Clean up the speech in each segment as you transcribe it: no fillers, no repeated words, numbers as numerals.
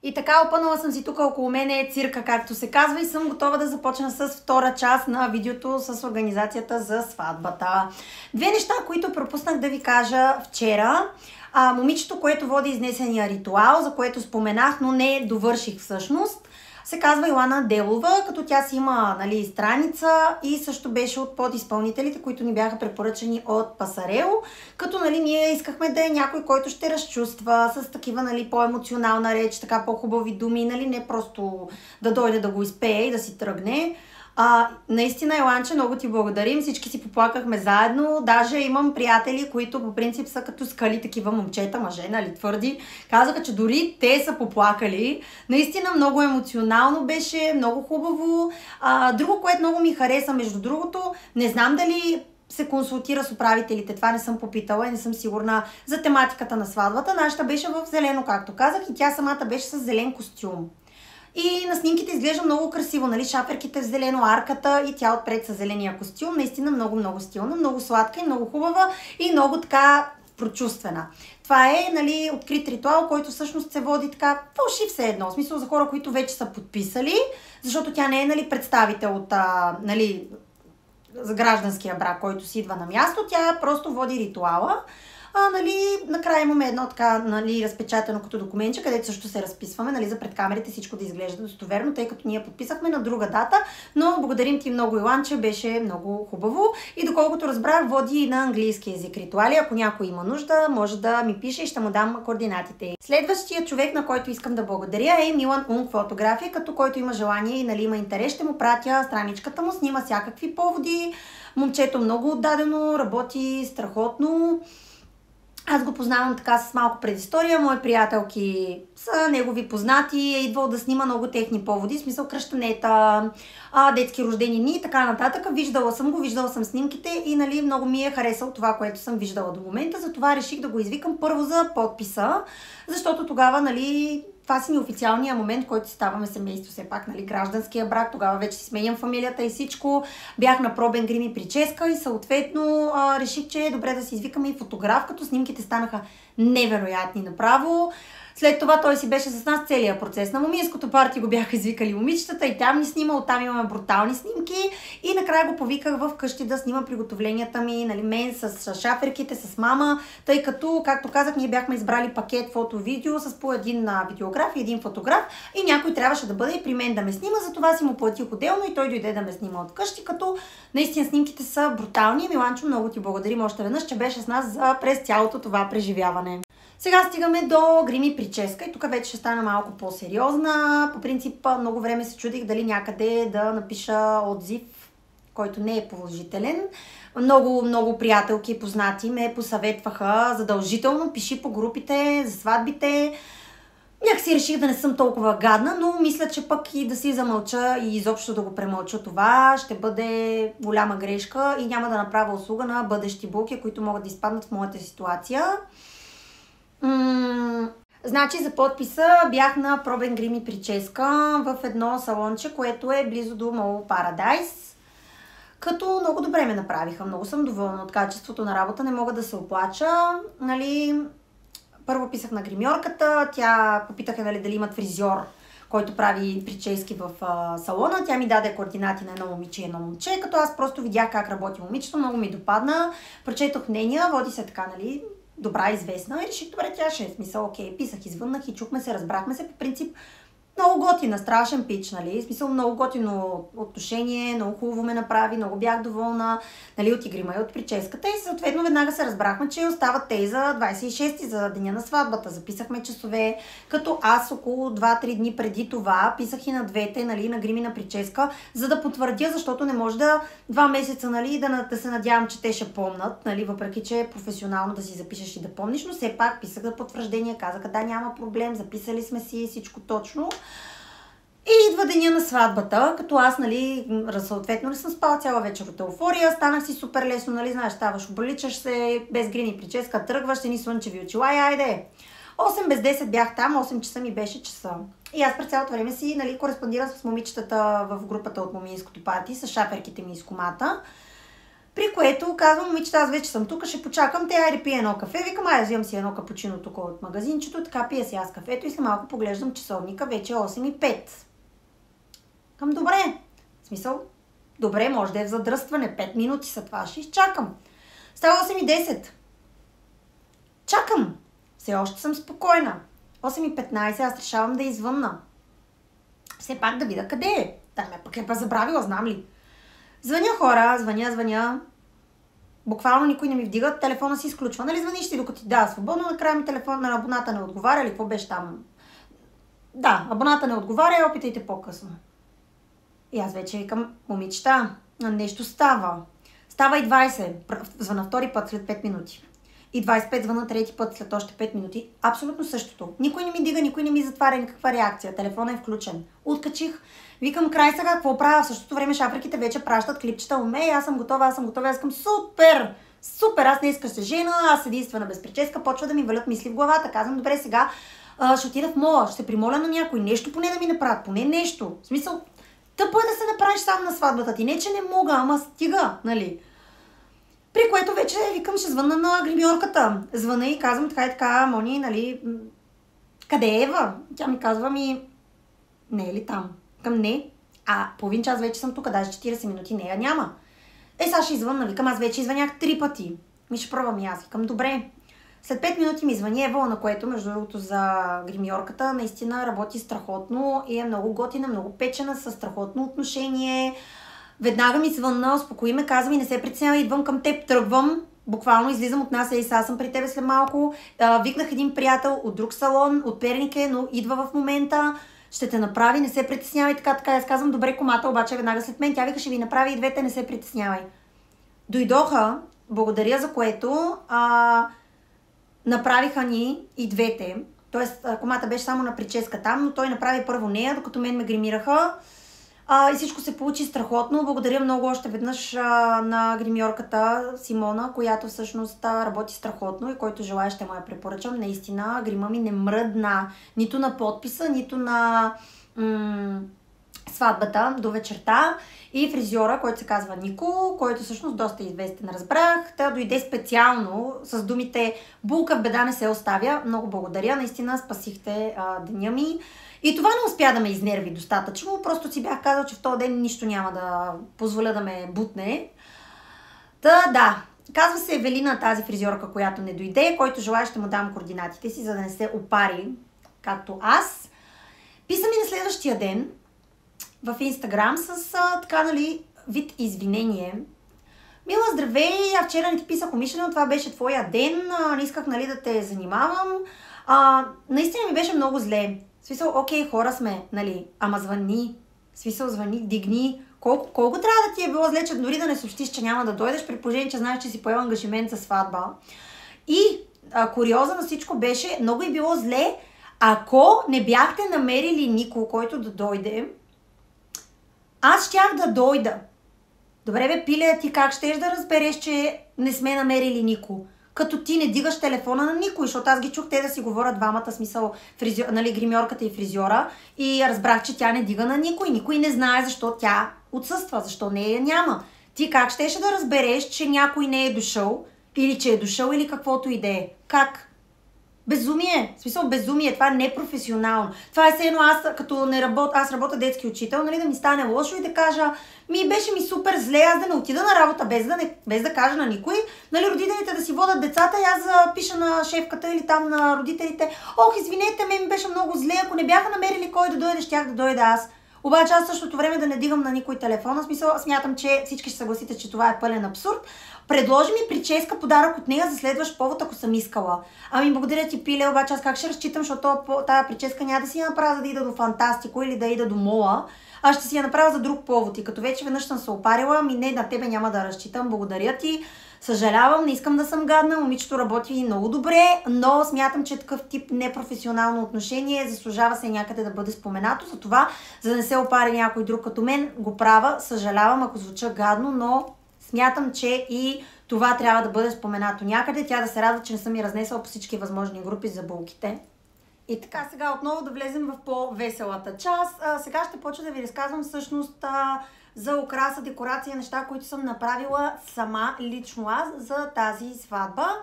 И така, опънала съм си тук около мене цирка, както се казва, и съм готова да започна с втора част на видеото с организацията за сватбата. Две неща, които пропуснах да ви кажа вчера. Момичето, което води изнесения ритуал, за което споменах, но не довърших всъщност, се казва Йоана Делова, като тя си има страница и също беше от подизпълнителите, които ни бяха препоръчани от Пасарел, като ние искахме да е някой, който ще разчувства с такива по-емоционална реч, така по-хубави думи, не просто да дойде да го изпее и да си тръгне. Наистина, Еланче, много ти благодарим. Всички си поплакахме заедно. Даже имам приятели, които по принцип са като скали, такива момчета, мъже, твърди. Казаха, че дори те са поплакали. Наистина много емоционално беше, много хубаво. Друго, което много ми хареса, между другото, не знам дали се консултира с управителите. Това не съм попитала и не съм сигурна за тематиката на сватбата. Нашата беше в зелено, както казах, и тя самата беше с зелен костюм. И на снимките изглежда много красиво, шаперките в зелено, арката и тя отпред с зеления костюм. Наистина много стилна, много сладка и много хубава и много така прочувствена. Това е открит ритуал, който всъщност се води така фалшив все едно. В смисъл за хора, които вече са подписали, защото тя не е представител от за гражданския брак, който си идва на място. Тя просто води ритуала. Накрая имаме едно така разпечатано като документче, където също се разписваме, за пред камерите всичко да изглежда достоверно, тъй като ние подписахме на друга дата, но благодарим ти много, Иланче, беше много хубаво и доколкото разбрах, води и на английски език ритуали. Ако някой има нужда, може да ми пише и ще му дам координатите. Следващия човек, на който искам да благодаря, е Милан Унг фотография, като който има желание и има интерес, ще му пратя страничката му, снима всякакви поводи. Момчето много отдадено, работи страхотно. Аз го познавам така с малко предистория. Мои приятелки са негови познати. Е идвал да снима много техни поводи, в смисъл кръщенета, детски рождени и така нататък. Виждала съм снимките и много ми е харесало това, което съм виждала до момента. Затова реших да го извикам първо за подписа, защото тогава това си неофициалния момент, в който си ставаме семейство, все пак, гражданския брак, тогава вече си сменям фамилията и всичко. Бях на пробен грим и прическа и съответно реших, че е добре да си извикаме и фотограф, като снимките станаха невероятни направо. След това той си беше с нас целия процес. На моминското парти го бяха извикали момичетата и там ни снима, оттам имаме брутални снимки и накрая го повиках в къщи да снима приготовленията ми, мен с шаферките, с мама, тъй като, както казах, ние бяхме избрали пакет фото-видео с по един видеограф и един фотограф и някой трябваше да бъде и при мен да ме снима, затова си му платих отделно и той дойде да ме снима от къщи, като наистина снимките са брутални. Миланчо, много ти благодарим още веднъж, че беше с нас през цялото това преживяване. Сега стигаме до грим и прическа и тук вече ще стана малко по-сериозна. По принцип много време се чудих дали някъде да напиша отзив, който не е положителен. Много приятелки и познати ме посъветваха задължително, пиши по групите за сватбите. Някакси реших да не съм толкова гадна, но мисля, че пък и да си замълча и изобщо да го премълча това ще бъде голяма грешка и няма да направя услуга на бъдещи булки, които могат да изпаднат в моята ситуация. Значи за подписа бях на пробен грим и прическа в едно салонче, което е близо до Mall Paradise. Като много добре ме направиха, много съм доволна от качеството на работа, не мога да се оплача. Първо писах на гримьорката, тя попитаха дали имат фризьор, който прави прически в салона. Тя ми даде координати на едно момиче и едно момче, като аз просто видях как работи момичето, много ми допадна, прочетох мнения, води се така, добра, известна и реших, добре, тя ще е смисъл, окей, писах, извъннах и чухме се, разбрахме се, по принцип много готина, страшен пич, смисъл много готино отношение, много хубаво ме направи, много бях доволна, от игрима и от прическата и съответно веднага се разбрахме, че остават те за 26-ти, за деня на сватбата. Записахме часове, като аз около 2-3 дни преди това писах и на двете, на грим и на прическа, за да потвърдя, защото не може да 2 месеца, да се надявам, че те ще помнат, въпреки че е професионално да си запишеш и да помниш, но все пак писах за потвърждение, казаха да, няма проблем, записали сме си всичко точно. И идва деня на сватбата, като аз, съответно не съм спала цяла вечер от еуфория, станах си супер лесно, знаеш, ставаш, обличаш се, без грим и прическа, тръгваш, ни слънчеви очила и айде. 8 без 10 бях там, 8 часа ми беше часа. И аз през цялото време си, кореспондирам с момичетата в групата от моминското парти, с шаферките ми из комата. При което казвам, момичета, аз вече съм тук, ще почакам, те айде пие едно кафе. Викам, айде взимам си едно капучино тук от магазинчето, така пия си аз кафето и след малко поглеждам часовника, вече е 8:05. Към добре. В смисъл, добре, може да е в задръстване, 5 минути са това, ще изчакам. Става 8:10. Чакам. Все още съм спокойна. 8:15 аз решавам да извънна. Все пак да видя къде е. Та ме пък е забравила, знам ли. Звъня хора, звъня. Буквално никой не ми вдига, телефона си изключва. Нали звъниш ти докато ти да, свободно, накрая ми телефон на абоната не отговаря или какво беше там. Да, абоната не отговаря, опитайте по-късно. И аз вече викам, момичета, нещо става. Става и 20, звъна втори път след 5 минути. И 25 звъна трети път след още 5 минути. Абсолютно същото. Никой не ми дига, никой не ми затваря никаква реакция. Телефонът е включен. Откачих. Викам, край сега, какво правя? В същото време шаприките вече пращат клипчета. Аз съм готова. Аз искам супер! Супер! Аз не искам се жена, аз единствена без прическа. Почва да ми валят мисли в главата. Казвам, добре, сега ще отида в мола, ще се примоля на някой. Нещо поне да ми направят. Поне нещо. В смисъл, тъпо е да се направиш сам на сватбата ти. Не, че не мога, ама стига, нали? При което вече викам, ще звънна на гримьорката. Звъна и казвам така и така, Мони, нали, къде е Ева? Тя ми казва не е ли там? Към не. Половин час вече съм тук, даже 40 минути нея няма. Сега ще извънна, викам, аз вече извънях 3 пъти. Ще пробвам и аз, викам, добре. След 5 минути ми звъни Ева, на което, между другото, за гримьорката наистина работи страхотно и е много готина, много печена, със страхотно отношение. Веднага ми звънна, успокои ме, каза ми, не се притеснявай, идвам към теб, тръгвам. Буквално излизам от нас, сега съм при тебе след малко. Викнах един приятел от друг салон, от Перник е, но идва в момента. Ще те направи, не се притеснявай, така. Аз казвам, добре, комата, обаче веднага след мен. Тя вика, ще ви направи и двете, не се притеснявай. Дойдоха, благодаря за което, направиха ни и двете. Тоест, комата беше само на прическа там, но той направи първо нея, докато мен ме гримираха. И всичко се получи страхотно. Благодаря много още веднъж на гримьорката Симона, която всъщност работи страхотно и който желая ще му я препоръчам. Наистина, грима ми не мръдна нито на подписа, нито на сватбата до вечерта. И фризьора, който се казва Нико, който всъщност доста известен, разбрах. Тя дойде специално с думите "Булка в беда не се оставя". Много благодаря, наистина спасихте деня ми. И това не успя да ме изнерви достатъчно, просто си бях казал, че в този ден нищо няма да позволя да ме бутне. Да, казва се Евелина, тази фризьорка, която не дойде, който желая ще му дам координатите си, за да не се опари, както аз. Писа ми на следващия ден в Инстаграм с така, нали, вид извинение. Мила, здравей, вчера не ти писах умишлено, това беше твоя ден, не исках, нали, да те занимавам. Наистина ми беше много зле. В смисъл, окей, хора сме, нали, ама звъни. В смисъл, звъни, дигни. Колко трябва да ти е било зле, че дори да не съобщиш, че няма да дойдеш, при положение, че знаеш, че си поел ангажимент за сватба. И куриоза на всичко беше, много е било зле, ако не бяхте намерили никой, който да дойде, аз щях да дойда. Добре бе, пиле, ти как щеш да разбереш, че не сме намерили никой? Като ти не дигаш телефона на никой, защото аз ги чух те да си говорят двамата, смисъл, нали, гримьорката и фризьора, и разбрах, че тя не дига на никой. Никой не знае защо тя отсъства, защо не я няма. Ти как щеше да разбереш, че някой не е дошъл, или че е дошъл, или каквото и да е? Как? Безумие. В смисъл, безумие. Това е непрофесионално. Това е все едно аз, като не работя, аз работя детски учител, нали, да ми стане лошо и да кажа, беше ми супер зле, аз да не отида на работа без да кажа на никой. Нали, родителите да си водят децата и аз пиша на шефката или там на родителите, извинете, ми беше много зле, ако не бяха намерили кой да дойде, щях да дойда аз. Обаче аз същото време да не дигам на никой телефона. В смисъл, смятам, че всички ще съгласите, че това е пълен абсурд. Предложи ми прическа, подарък от нея за следващ повод, ако съм искала. Благодаря ти, пиле, обаче аз как ще разчитам, защото тази прическа няма да си я направя, за да ида до Фантастико или да ида до мола. Аз ще си я направя за друг повод. И като вече веднъж съм се опарила, не, на тебе няма да разчитам. Благодаря ти. Съжалявам, не искам да съм гадна. Момичето работи много добре, но смятам, че такъв тип непрофесионално отношение заслужава се някъде да бъде споменато. Затова, за да не се опари някой друг като мен, го правя. Съжалявам, ако звуча гадно, но смятам, че и това трябва да бъде споменато някъде. Тя да се радва, че не съм ми разнесла по всички възможни групи за булките. И така, сега отново да влезем в по-веселата част. Сега ще почна да ви разказвам всъщност за украса, декорация, неща, които съм направила сама, лично аз, за тази сватба.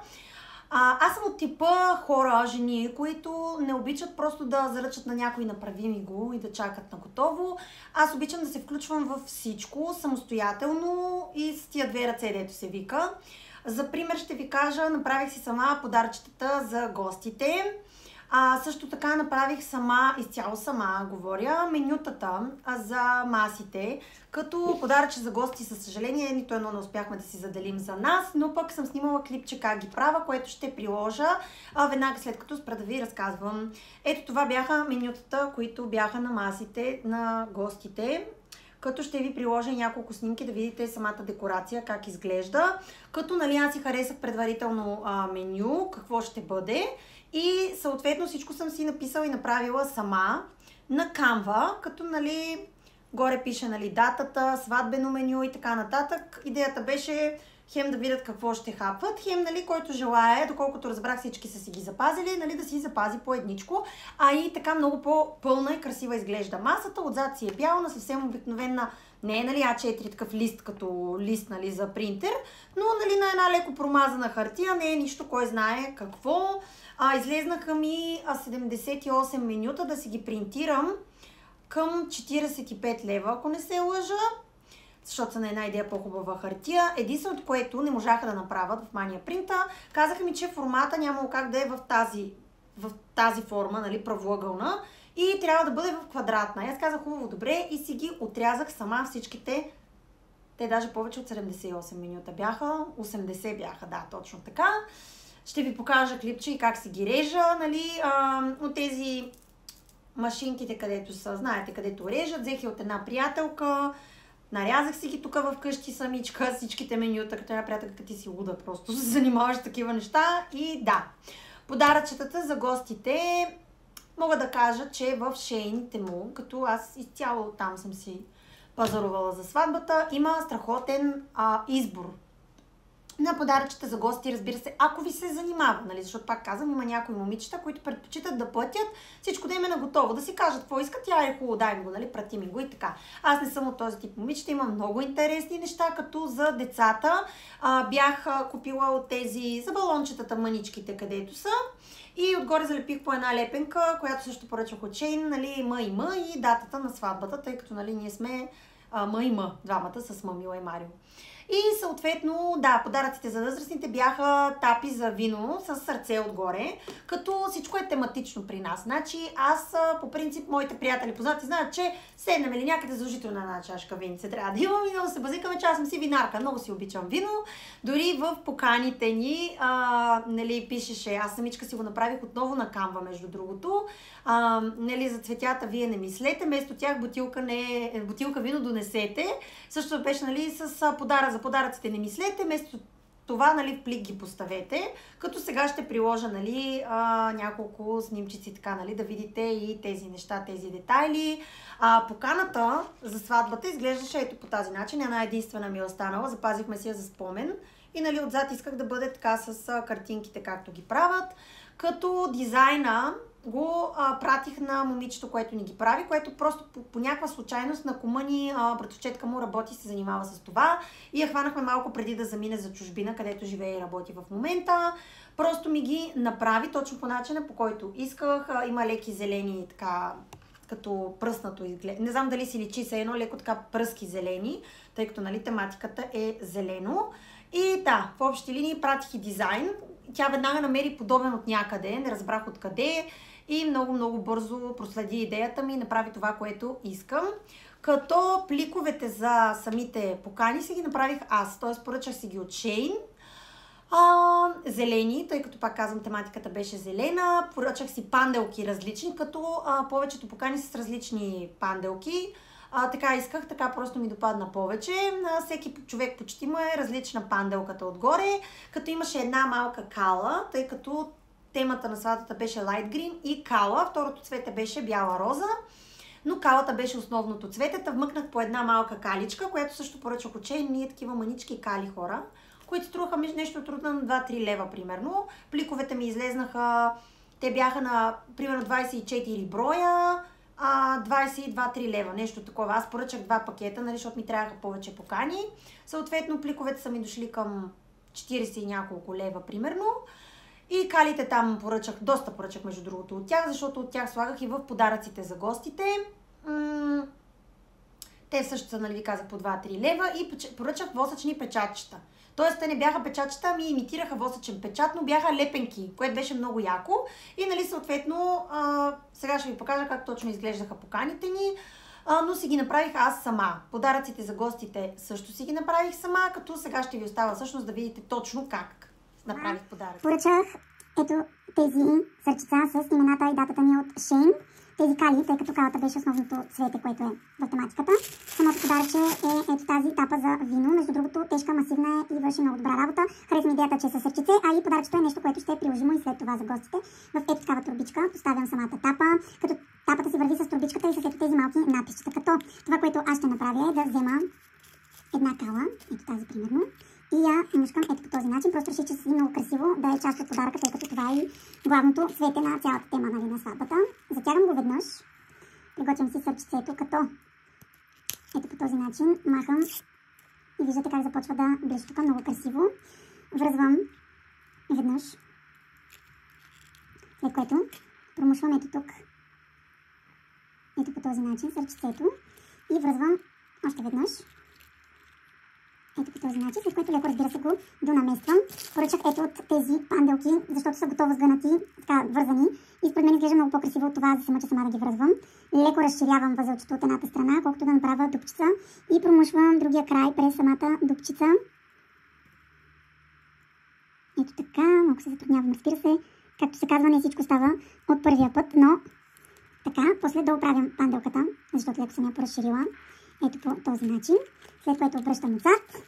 Аз съм от типа хора, жени, които не обичат просто да заръчат на някой направи ми го и да чакат на готово. Аз обичам да се включвам във всичко самостоятелно и с тия две ръце, дето се вика. За пример ще ви кажа, направих си сама подаръчетата за гостите. Също така направих изцяло сама, говоря, менютата за масите, като подаръче за гости, със съжаление, нито едно не успяхме да си заделим за нас, но пък съм снимала клипче как ги правя, което ще приложа веднага след като спра да ви разказвам. Ето това бяха менютата, които бяха на масите на гостите. Като ще ви приложа няколко снимки да видите самата декорация, как изглежда. Като аз си харесах предварително меню, какво ще бъде. И съответно всичко съм си написала и направила сама на Canva, като горе пише датата, сватбено меню и така нататък. Идеята беше хем да видят какво ще хапват, хем, който желае, доколкото разбрах всички са си ги запазили, да си запази по едничко, и така много по-пълна и красива изглежда масата. Отзад си е бяла, съвсем обикновена, не е А4 такъв лист, като лист за принтер, но на една леко промазана хартия, не е нищо, кой знае какво. Излезнаха ми 78 менюта да си ги принтирам към 45 лева, ако не се лъжа, защото са на една идея по-хубава хартия. Единственото, което не можаха да направят в Mania Print, казаха ми, че формата нямало как да е в тази форма, правоъгълна, и трябва да бъде в квадратна. И аз казах, хубаво, добре, и си ги отрязах сама всичките. Те даже повече от 78 минута бяха, 80 бяха, да, точно така. Ще ви покажа клипче и как си ги режа, от тези машинките, където са, знаете, където режат, взех и от една приятелка, нарязах си ги тук вкъщи самичка, всичките менюта, като една приятелка, ти си луда, просто се занимаваш с такива неща. И да, подаръчетата за гостите, мога да кажа, че в шейните му, като аз изцяло там съм си пазарувала за сватбата, има страхотен избор на подаръчета за гости, разбира се, ако ви се занимава, защото пак казвам, има някои момичета, които предпочитат да платят, всичко да им е наготово, да си кажат какво искат, тя е хубаво, дай ми го, прати ми го и така. Аз не съм от този тип момичета, имам много интересни неща, като за децата. Бях купила от тези за балончетата мъничките, където са, и отгоре залепих по една лепенка, която също поръчах от Шейн, М и М, и датата на сватбата, тъй като ние сме М и М, двамата с Мамила и Марио. И съответно, да, подаръците за възрастните бяха тапи за вино с сърце отгоре, като всичко е тематично при нас. Значи аз по принцип, моите приятели познати знаят, че седнем или някъде задължително на една чашка винце трябва да имам и много се базикаме, че аз съм си винарка, много си обичам вино. Дори в поканите ни, пишеше, аз самичка си го направих отново на Canva, между другото, за цветята вие не мислете, вместо тях бутилка вино донесете. Също беше с подарък за подаръците не мислете, вместо това в плик ги поставете, като сега ще приложа няколко снимчици така, да видите и тези неща, тези детайли. Поканата за сватбата изглеждаше ето по тази начин, една единствена ми е останала, запазихме си я за спомен и отзад исках да бъде така с картинките, както ги правят, като дизайна го пратих на момичето, което ни ги прави, което просто по някаква случайност на кума ни, братовчетка му работи, се занимава с това и я хванахме малко преди да замине за чужбина, където живее и работи в момента. Просто ми ги направи точно по начина, по който исках. Има леки зелени, така като пръснато изглежда. Не знам дали си личи се едно леко така пръски зелени, тъй като тематиката е зелено. И да, в общи линии пратих и дизайн. Тя веднага намери подобен от някъде, не разбрах откъде, и много бързо проследи идеята ми и направи това, което искам. Като пликовете за самите покани си ги направих аз, т.е. поръчах си ги от Шейн. Зелени, тъй като пак казвам, тематиката беше зелена. Поръчах си панделки различни, като повечето покани са с различни панделки. Така исках, така просто ми допадна повече. Всеки човек почти му е различна панделката отгоре, като имаше една малка кала, тъй като темата на сватата беше light green и кала, второто цвете беше бяла роза, но калата беше основното цвете. Вмъкнах по една малка каличка, която също поръчах от Шейн, ние такива манички кали хора, които струваха нещо трудно на 2-3 лева примерно. Пликовете ми излезнаха Те бяха на примерно 24 броя, 22-3 лева, нещо такова. Аз поръчах 2 пакета, нали, защото ми трябваха повече покани. Съответно, пликовете са ми дошли към 40 и няколко лева, примерно. И калите там доста поръчах между другото от тях, защото от тях слагах и в подаръците за гостите. Те също са, нали, ви казах, по 2-3 лева и поръчах восъчни печатчета. Тоест, те не бяха печатчета, ами имитираха восъчен печат, но бяха лепенки, което беше много яко. И, нали, съответно, сега ще ви покажа как точно изглеждаха поканите ни, но си ги направих аз сама. Подаръците за гостите също си ги направих сама, като сега ще ви остава всъщност да видите точно как направих подарък. Поръчах ето тези сърчица с имената и датата ни от Shein. Тези кали, тъй като калата беше основното цвете, което е в тематиката. Самото подаръче е ето тази тапа за вино. Между другото, тежка, масивна е и върши много добра работа. Харесва ми идеята, че е със сърчице, а и подаръчето е нещо, което ще е приложимо и след това за гостите. В ето такава турбичка поставям самата тапа, като тапата си върви с турбичката и с ето тези малки надписчета. Като това, което аз ще направя е да взема една кала, ето тази примерно, и я мушкам ето по този начин. Просто реши, че си много красиво да е част от подаръка, тъй като това е главното цвете на цялата тема, нали, на сватбата. Затягам го веднъж, приготвям си сърчицето, като ето по този начин махам и виждате как започва да блещи тук много красиво. Връзвам веднъж, след което промушвам ето тук, ето по този начин сърчицето и връзвам още веднъж. Ето по този начин, след което леко, разбира се, го донамествам. Поръчах ето от тези панделки, защото са готово сгънати, така вързани. И според мен изглежда много по-красиво от това, да се мъча сама да ги връзвам. Леко разширявам възелчето от едната страна, колкото да направя дупчица. И промушвам другия край през самата дупчица. Ето така, малко се затруднявам, разбира се. Както се казва, не всичко става от първия път, но така, после да оправям панделката, защото леко съм я поразширила. Ето по този начин. След което обръщам отзад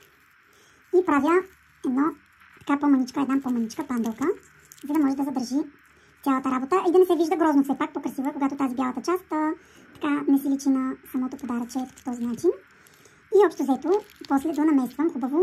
и правя една по-маничка панделка, за да може да задържи цялата работа и да не се вижда грозно все пак по-красиво, когато тази бялата част така не се личи на самото подаръче по този начин. И общо взето, после донамествам хубаво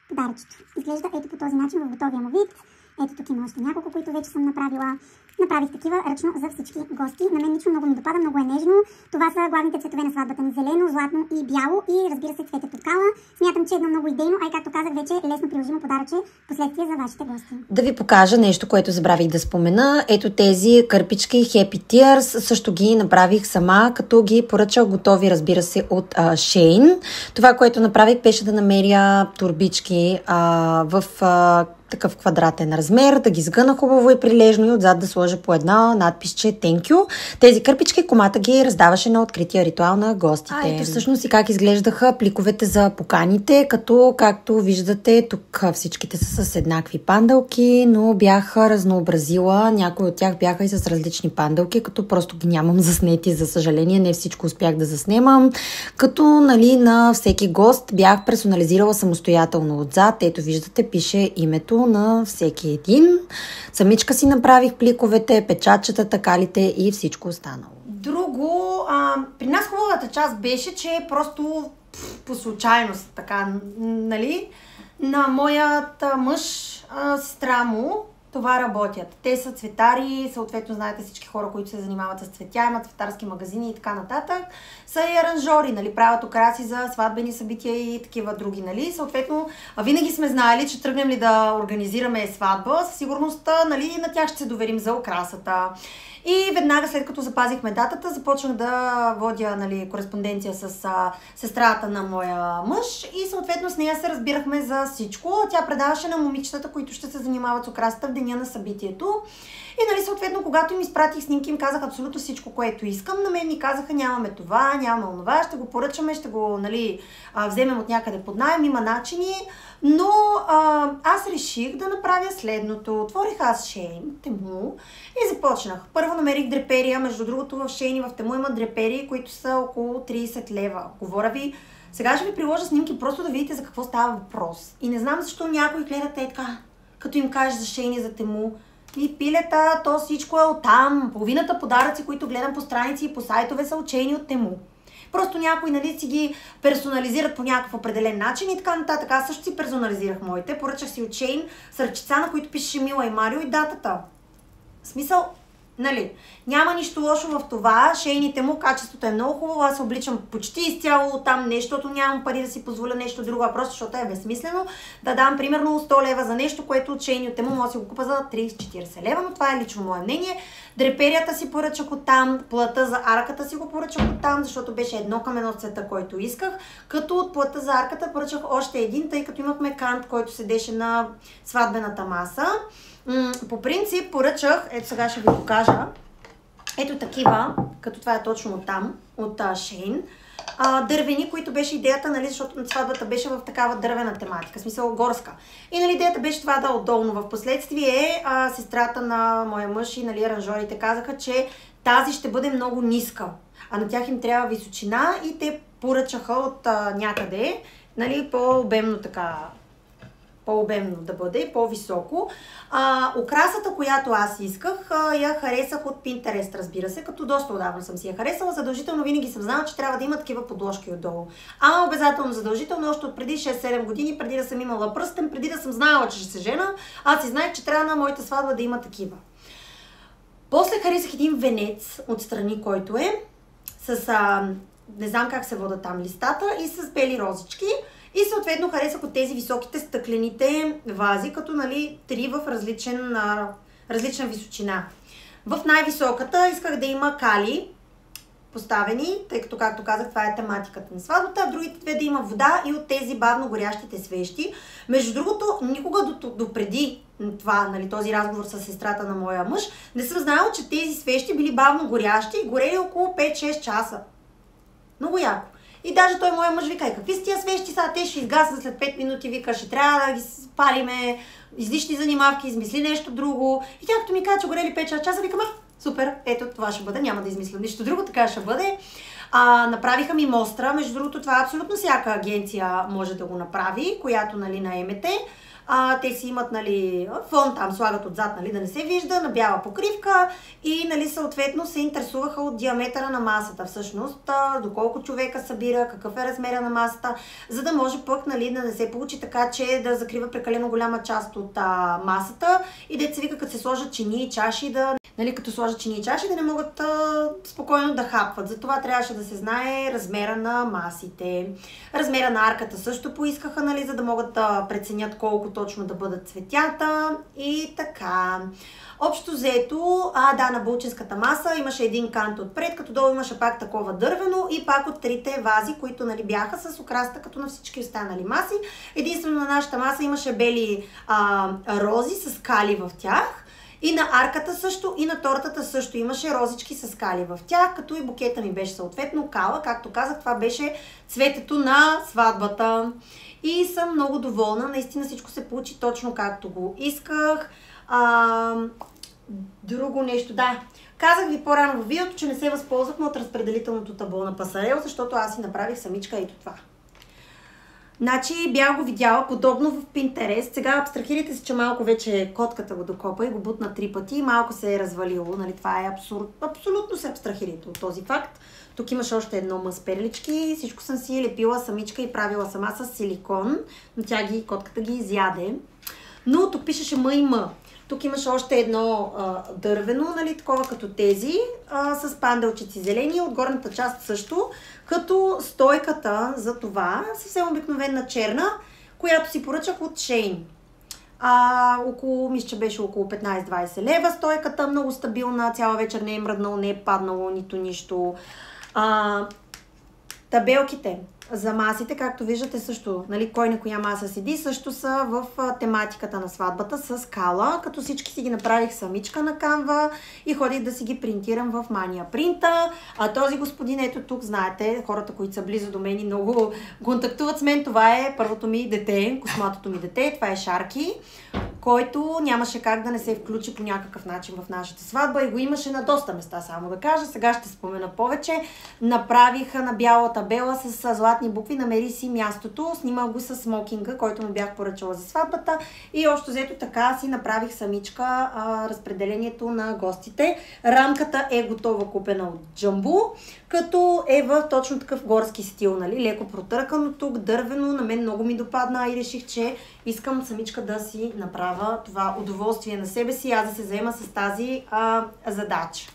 подаръчето. Изглежда ето по този начин в готовия му вид. Ето тук има още няколко, които вече съм направила. Направих такива ръчно за всички гости. На мен лично много ми допада, много е нежно. Това са главните цветове на сватбата ни: зелено, златно и бяло. И разбира се, цветето кала. Смятам, че е едно много идейно, а и както казах вече, лесно приложимо подаръче последствие за вашите гости. Да ви покажа нещо, което забравих да спомена. Ето тези кърпички Happy Tears. Също ги направих сама, като ги поръчах готови, разбира се, от Shein. Това, което направих, беше да намеря турбички в такъв квадратен размер, да ги сгъна хубаво и прилежно и отзад да сложа по една надписче Thank you. Тези кърпички комата ги раздаваше на открития ритуал на гостите. Ето всъщност и как изглеждаха пликовете за поканите, като както виждате, тук всичките са с еднакви панделки, но бях разнообразила. Някои от тях бяха и с различни панделки, като просто ги нямам заснети, за съжаление. Не всичко успях да заснемам. Като, нали, на всеки гост бях персонализирала самостоятелно отзад. Ето виждате, пише името на всеки един. Самичка си направих пликовете, печатчетата, калите и всичко останало. Друго, при нас хубавата част беше, че просто по случайност, така, нали, на моят мъж, сестра му, това работят. Те са цветари, съответно знаете всички хора, които се занимават с цветя, имат цветарски магазини и така нататък, са и аранжори, нали, правят украси за сватбени събития и такива други, нали. Съответно, винаги сме знаели, че тръгнем ли да организираме сватба, със сигурност, нали, на тях ще се доверим за украсата. И веднага след като запазихме датата, започнах да водя, нали, кореспонденция с сестрата на моя мъж и съответно с нея се разбирахме за всичко. Тя предаваше на момичетата, които ще се занимават с украсата в деня на събитието. И, нали, съответно, когато им изпратих снимки, им казах абсолютно всичко, което искам. На мен ми казаха: нямаме това, нямаме онова, ще го поръчаме, ще го, нали, вземем от някъде под наем, има начини. Но аз реших да направя следното. Отворих аз Shein, Тему и започнах. Първо намерих дреперия, между другото в Shein и в Тему има дреперии, които са около 30 лева. Говоря ви, сега ще ви приложа снимки, просто да видите за какво става въпрос. И не знам защо някои гледат така, като им кажеш за Shein и за Тему. И пилета, то всичко е оттам. Половината подаръци, които гледам по страници и по сайтове, са от Shein от Тему. Просто някои, нали, си ги персонализират по някакъв определен начин и така нататък. Аз също си персонализирах моите. Поръчах си от Shein с ръчица, на които пишеше Мила и Марио и датата. В смисъл, Нали, няма нищо лошо в това, шейните му, качеството е много хубаво, аз се обличам почти изцяло там, не защото нямам пари да си позволя нещо друго, а просто защото е безсмислено да дам примерно 100 лева за нещо, което от шейните му може да си го купа за 30-40 лева, но това е лично мое мнение. Дреперията си поръчах оттам, плата за арката си го поръчах оттам, защото беше 1:1 цвета, който исках, като от плата за арката поръчах още един, тъй като имахме кант, който седеше на сватбената маса. По принцип поръчах, ето сега ще ви покажа, ето такива, като това е точно оттам, от Шейн, дървени, които беше идеята, нали, защото сватбата беше в такава дървена тематика, смисъл горска. И нали, идеята беше това да е отдолу, но в последствие сестрата на моя мъж и нали, аранжорите казаха, че тази ще бъде много ниска, а на тях им трябва височина и те поръчаха от някъде, нали, по-обемно така, по-обемно да бъде, по-високо. Окрасата, която аз исках, я харесах от Pinterest, разбира се, като доста отдавна съм си я харесала. Задължително винаги съм знала, че трябва да има такива подложки отдолу. Обязателно задължително, още от преди 6-7 години, преди да съм имала пръстен, преди да съм знала, че ще се жена, аз си знаех, че трябва на моята сватба да има такива. После харесах един венец отстрани, който е с, не знам как се водят там листата, и с бели розички. И съответно харесах от тези високите стъклените вази, като нали 3 в различна височина. В най-високата исках да има кали поставени, тъй като, както казах, това е тематиката на сватбата, а другите две да има вода и от тези бавно горящите свещи. Между другото, никога допреди това, нали, този разговор с сестрата на моя мъж, не съм знала, че тези свещи били бавно горящи и горели около 5-6 часа. Много яко. И даже той, моя мъж, вика, какви са тия свещи, сега те ще изгаснат след 5 минути, вика, ще трябва да ги спалиме, излишни занимавки, измисли нещо друго. И тя като ми каза, че горели 5 часа, викам, супер, ето това ще бъде, няма да измислям нищо друго, така ще бъде. Направиха ми мостра, между другото това абсолютно всяка агенция може да го направи, която нали наемете. Те си имат нали, фон, там слагат отзад, нали, да не се вижда, на бяла покривка и нали, съответно се интересуваха от диаметъра на масата, всъщност, доколко човека събира, какъв е размера на масата, за да може пък нали, да не се получи така, че да закрива прекалено голяма част от масата и деца вика, като се сложат чини и чаши, да, нали, като сложат чини и чаши, да не могат спокойно да хапват. Затова трябваше да се знае размера на масите. Размера на арката също поискаха, нали, за да могат да преценят колко точно да бъдат цветята и така. Общо взето, на булчинската маса имаше един кант отпред, като долу имаше пак такова дървено и пак от трите вази, които нали, бяха с окраста, като на всички останали маси. Единствено на нашата маса имаше бели рози с кали в тях. И на арката също, и на тортата също имаше розички с кали в тях, като и букета ми беше съответно кала. Както казах, това беше цветето на сватбата. И съм много доволна. Наистина всичко се получи точно както го исках. Друго нещо, да. Казах ви по-рано в видеото, че не се възползвахме от разпределителното табло на Пасарел, защото аз си направих самичка ето това. Значи бях го видяла подобно в Pinterest. Сега абстрахирайте се, че малко вече котката го докопа и го бутна 3 пъти и малко се е развалило. Нали, това е абсолютно се абстрахирайте от този факт. Тук имаше още едно мъс перлички. Всичко съм си лепила самичка и правила сама с силикон. Но котката ги изяде. Но тук пишеше М и М. Тук имаше още едно дървено, нали, такова като тези, с панделчици зелени, от горната част също, като стойката за това, съвсем обикновена черна, която си поръчах от Шейн. Мисля, че беше около 15-20 лева стойката, много стабилна, цяла вечер не е мръднало, не е паднало, нито нищо. Табелките за масите, както виждате също, нали, кой на коя маса седи, също са в тематиката на сватбата с кала, като всички си ги направих самичка на Canva и ходих да си ги принтирам в Mania Print. Този господин, ето тук, знаете, хората, които са близо до мен и много контактуват с мен, това е първото ми дете, косматото ми дете, това е Шарки, който нямаше как да не се включи по някакъв начин в нашата сватба и го имаше на доста места, само да кажа. Сега ще спомена повече. Направиха на бяла табела с златни букви, намери си мястото, снимах го с смокинга, който му бях поръчала за сватбата и общо взето така си направих самичка разпределението на гостите. Рамката е готова, купена от Jumbo, като е в точно такъв горски стил, нали? Леко протъркано тук, дървено, на мен много ми допадна и реших, че искам самичка да си направя дава това удоволствие на себе си, аз да се заема с тази задача.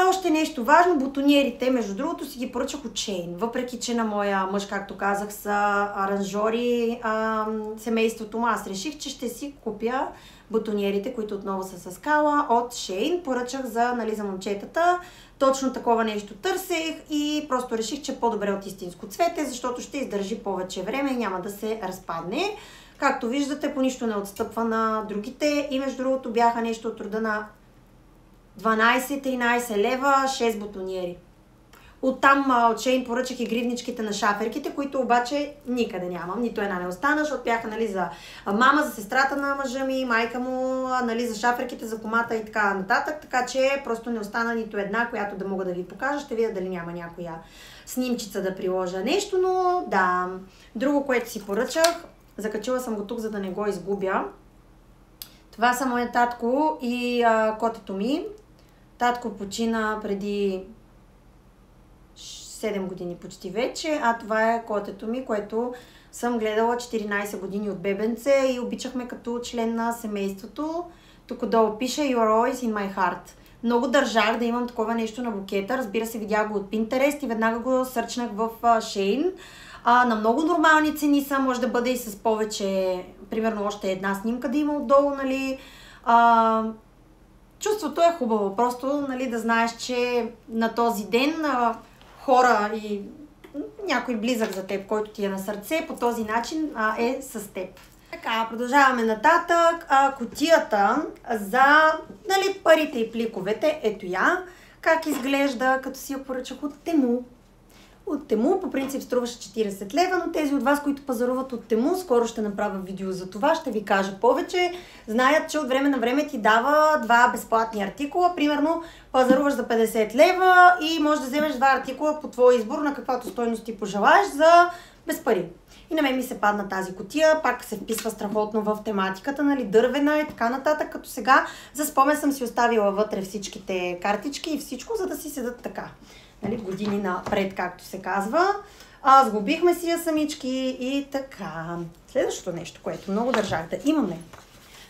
Още нещо важно, бутониерите, между другото си ги поръчах от Shein, въпреки че на моя мъж, както казах, са аранжори семейството му, аз реших, че ще си купя бутониерите, които отново са с скала от Shein. Поръчах за момчетата, точно такова нещо търсех и просто реших, че по-добре от истинско цвете, защото ще издържи повече време и няма да се разпадне. Както виждате, по нищо не отстъпва на другите и между другото бяха нещо от рода на 12-13 лева, 6 бутониери. Оттам от Shein поръчах и гривничките на шаферките, които обаче никъде нямам. Нито една не остана, защото бяха за мама, за сестрата на мъжа ми, майка му, за шаферките, за комата и така нататък. Така че просто не остана нито една, която да мога да ви покажа. Ще видя дали няма някоя снимчица да приложа нещо, но да. Друго, което си поръчах, закачила съм го тук, за да не го изгубя. Това са моя татко и котето ми. Татко почина преди 7 години почти вече, а това е котето ми, което съм гледала 14 години от бебенце и обичахме като член на семейството. Тук долу пише "You're always in my heart". Много държах да имам такова нещо на букета. Разбира се, видях го от Pinterest и веднага го сърчнах в Shein. На много нормални цени са, може да бъде и с повече, примерно още една снимка да има отдолу, нали. Чувството е хубаво, просто, нали, да знаеш, че на този ден хора и някой близък за теб, който ти е на сърце, по този начин е с теб. Така, продължаваме нататък. Кутията за, нали, парите и пликовете, ето я, как изглежда, като си я поръчах от Temu. От Temu по принцип струваше 40 лева, но тези от вас, които пазаруват от Temu, скоро ще направя видео за това, ще ви кажа повече. Знаят, че от време на време ти дава 2 безплатни артикула. Примерно пазаруваш за 50 лева и можеш да вземеш 2 артикула по твой избор, на каквато стойност ти пожелаеш, за без пари. И на мен ми се падна тази кутия, пак се вписва страхотно в тематиката, нали, дървена и така нататък, като сега за спомен съм си оставила вътре всичките картички и всичко, за да си седат така. Нали, години напред, както се казва. Сглобихме си я самички и така. Следващото нещо, което много държах да имаме,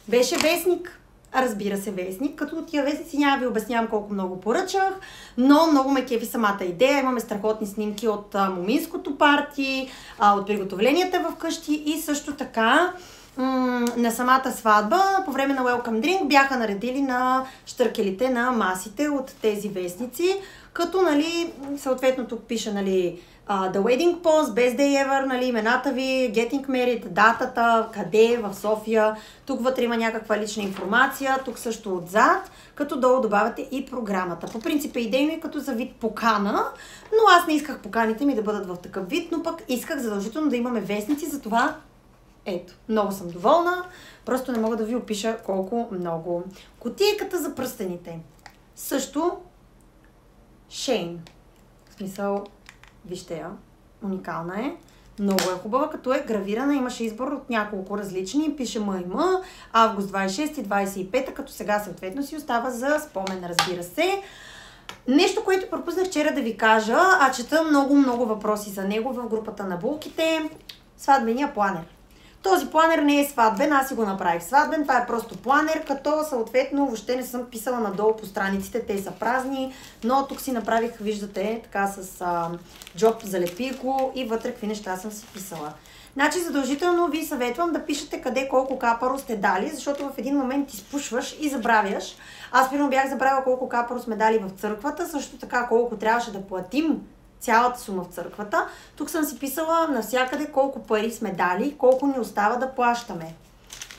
беше вестник. Разбира се, вестник. Като от тия вестници няма ви обяснявам колко много поръчах, но много ме кефи самата идея. Имаме страхотни снимки от моминското парти, от приготовленията вкъщи и също така на самата сватба, по време на Welcome Drink бяха наредили на щъркелите на масите от тези вестници, като, нали, съответно тук пише, нали, The Wedding Post, Best Day Ever, нали, имената ви, Getting Married, датата, къде, в София. Тук вътре има някаква лична информация, тук също отзад, като долу добавяте и програмата. По принцип е идейно и като за вид покана, но аз не исках поканите ми да бъдат в такъв вид, но пък исках задължително да имаме вестници, затова ето, много съм доволна, просто не мога да ви опиша колко много. Кутийката за пръстените. Също Shein. В смисъл, вижте я, уникална е. Много е хубава, като е гравирана, имаше избор от няколко различни, пише ММ, август 26 и 25, като сега съответно си остава за спомен, разбира се. Нещо, което пропуснах вчера да ви кажа, чета много въпроси за него в групата на булките, сватбения планер. Този планер не е сватбен, аз си го направих сватбен, това е просто планер, като съответно въобще не съм писала надолу по страниците, те са празни, но тук си направих, виждате, така с джоб, залепих го и вътре какви неща съм си писала. Значи задължително ви съветвам да пишете къде колко капаро сте дали, защото в един момент изпушваш и забравяш. Аз примерно бях забравила колко капаро сме дали в църквата, също така колко трябваше да платим цялата сума в църквата. Тук съм си писала навсякъде колко пари сме дали, колко ни остава да плащаме.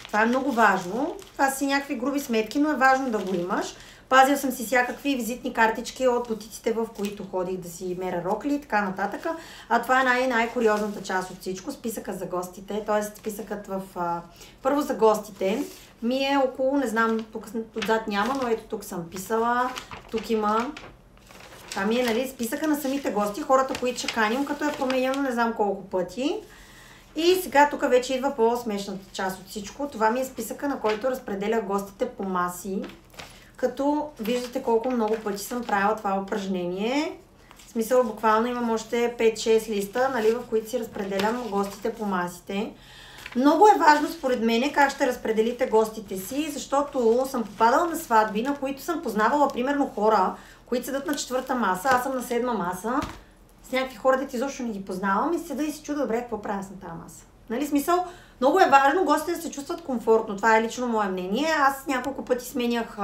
Това е много важно. Това са си някакви груби сметки, но е важно да го имаш. Пазил съм си всякакви визитни картички от бутиците, в които ходих да си меря рокли и така нататък. А това е най-куриозната част от всичко. Списъка за гостите, т.е. списъкът в... Първо за гостите ми е около, не знам, тук отзад няма, но ето тук съм писала. Тук има... Това ми е, нали, списъка на самите гости, хората, които ще каним, като е променено не знам колко пъти. И сега тук вече идва по-смешната част от всичко. Това ми е списъка, на който разпределя гостите по маси. Като виждате колко много пъти съм правила това упражнение. В смисъл, буквално имам още 5-6 листа, нали, в които си разпределям гостите по масите. Много е важно според мен как ще разпределите гостите си, защото съм попадала на сватби, на които съм познавала примерно хора, които седат на 4-та маса, аз съм на 7-ма маса, с някакви хора, дето изобщо не ги познавам и седа и си чуда, добре, какво правя с на тази маса. Нали, смисъл, много е важно гостите да се чувстват комфортно, това е лично мое мнение. Аз няколко пъти сменях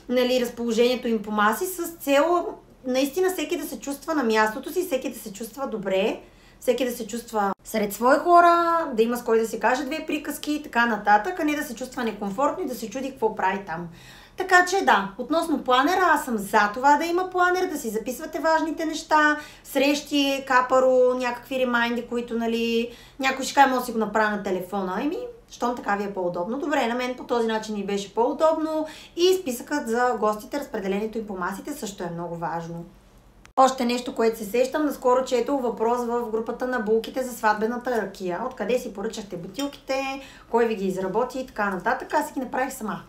нали, разположението им по маси с цел наистина всеки да се чувства на мястото си, всеки да се чувства добре, всеки да се чувства сред свои хора, да има с кой да си каже 2 приказки и така нататък, а не да се чувства некомфортно и да се чуди какво прави там. Така че да, относно планера, аз съм за това да има планер, да си записвате важните неща, срещи, капаро, някакви ремайнди, които, нали, някой ще каже, може да си го направя на телефона. Щом така ви е по-удобно. Добре, на мен по този начин ми беше по-удобно и списъкът за гостите, разпределението им по масите също е много важно. Още нещо, което се сещам, наскоро четох въпрос в групата на булките за сватбената ракия. Откъде си поръчахте бутилките, кой ви ги изработи и така нататък. Аз си ги направих сама.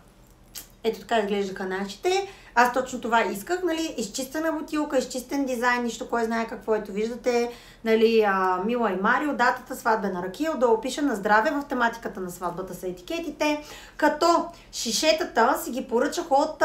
Ето така изглеждаха нашите. Аз точно това исках, нали, изчистена бутилка, изчистен дизайн, нищо кой знае какво. Ето виждате, нали, Мила и Марио, датата, сватбена ракия, отдолу пише на здраве, в тематиката на сватбата са етикетите, като шишетата си ги поръчах от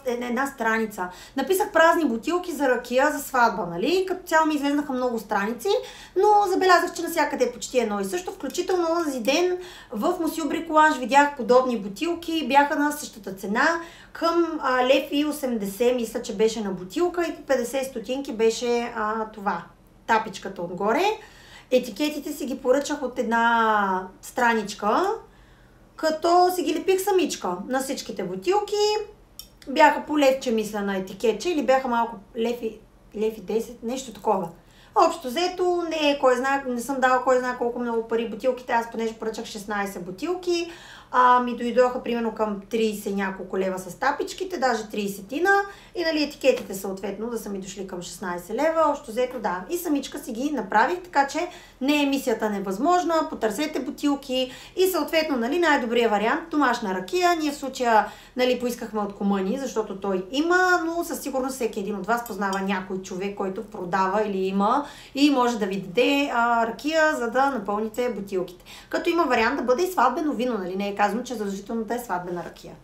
една страница. Написах празни бутилки за ракия за сватба, нали, като цяло ми излезнаха много страници, но забелязах, че навсякъде е почти едно и също, включително този ден в Мусю Бриколаж видях подобни бутилки, бяха на същата цена, към 1,80 лв. Мисля, че беше на бутилка и по 50 стотинки беше това, тапичката отгоре. Етикетите си ги поръчах от една страничка, като си ги лепих самичка на всичките бутилки. Бяха по левче, мисля, на етикетче или бяха малко лев и 10, нещо такова. Общо взето, не съм дала кой знае колко много пари бутилките, аз понеже поръчах 16 бутилки, ми дойдоха примерно към 30 няколко лева с тапичките, даже 30-тина и нали етикетите съответно да са ми дошли към 16 лева, общо взето да. И самичка си ги направих, така че не е мисията невъзможна, потърсете бутилки и съответно нали най-добрият вариант домашна ракия. Ние в случая нали поискахме от Кумани, защото той има, но със сигурност всеки един от вас познава някой човек, който продава или има и може да ви даде ракия, за да напълните бутилките. Като има вариант да бъде и сватбено вино, нали не е казвам, че задължително да е сватбена ракия.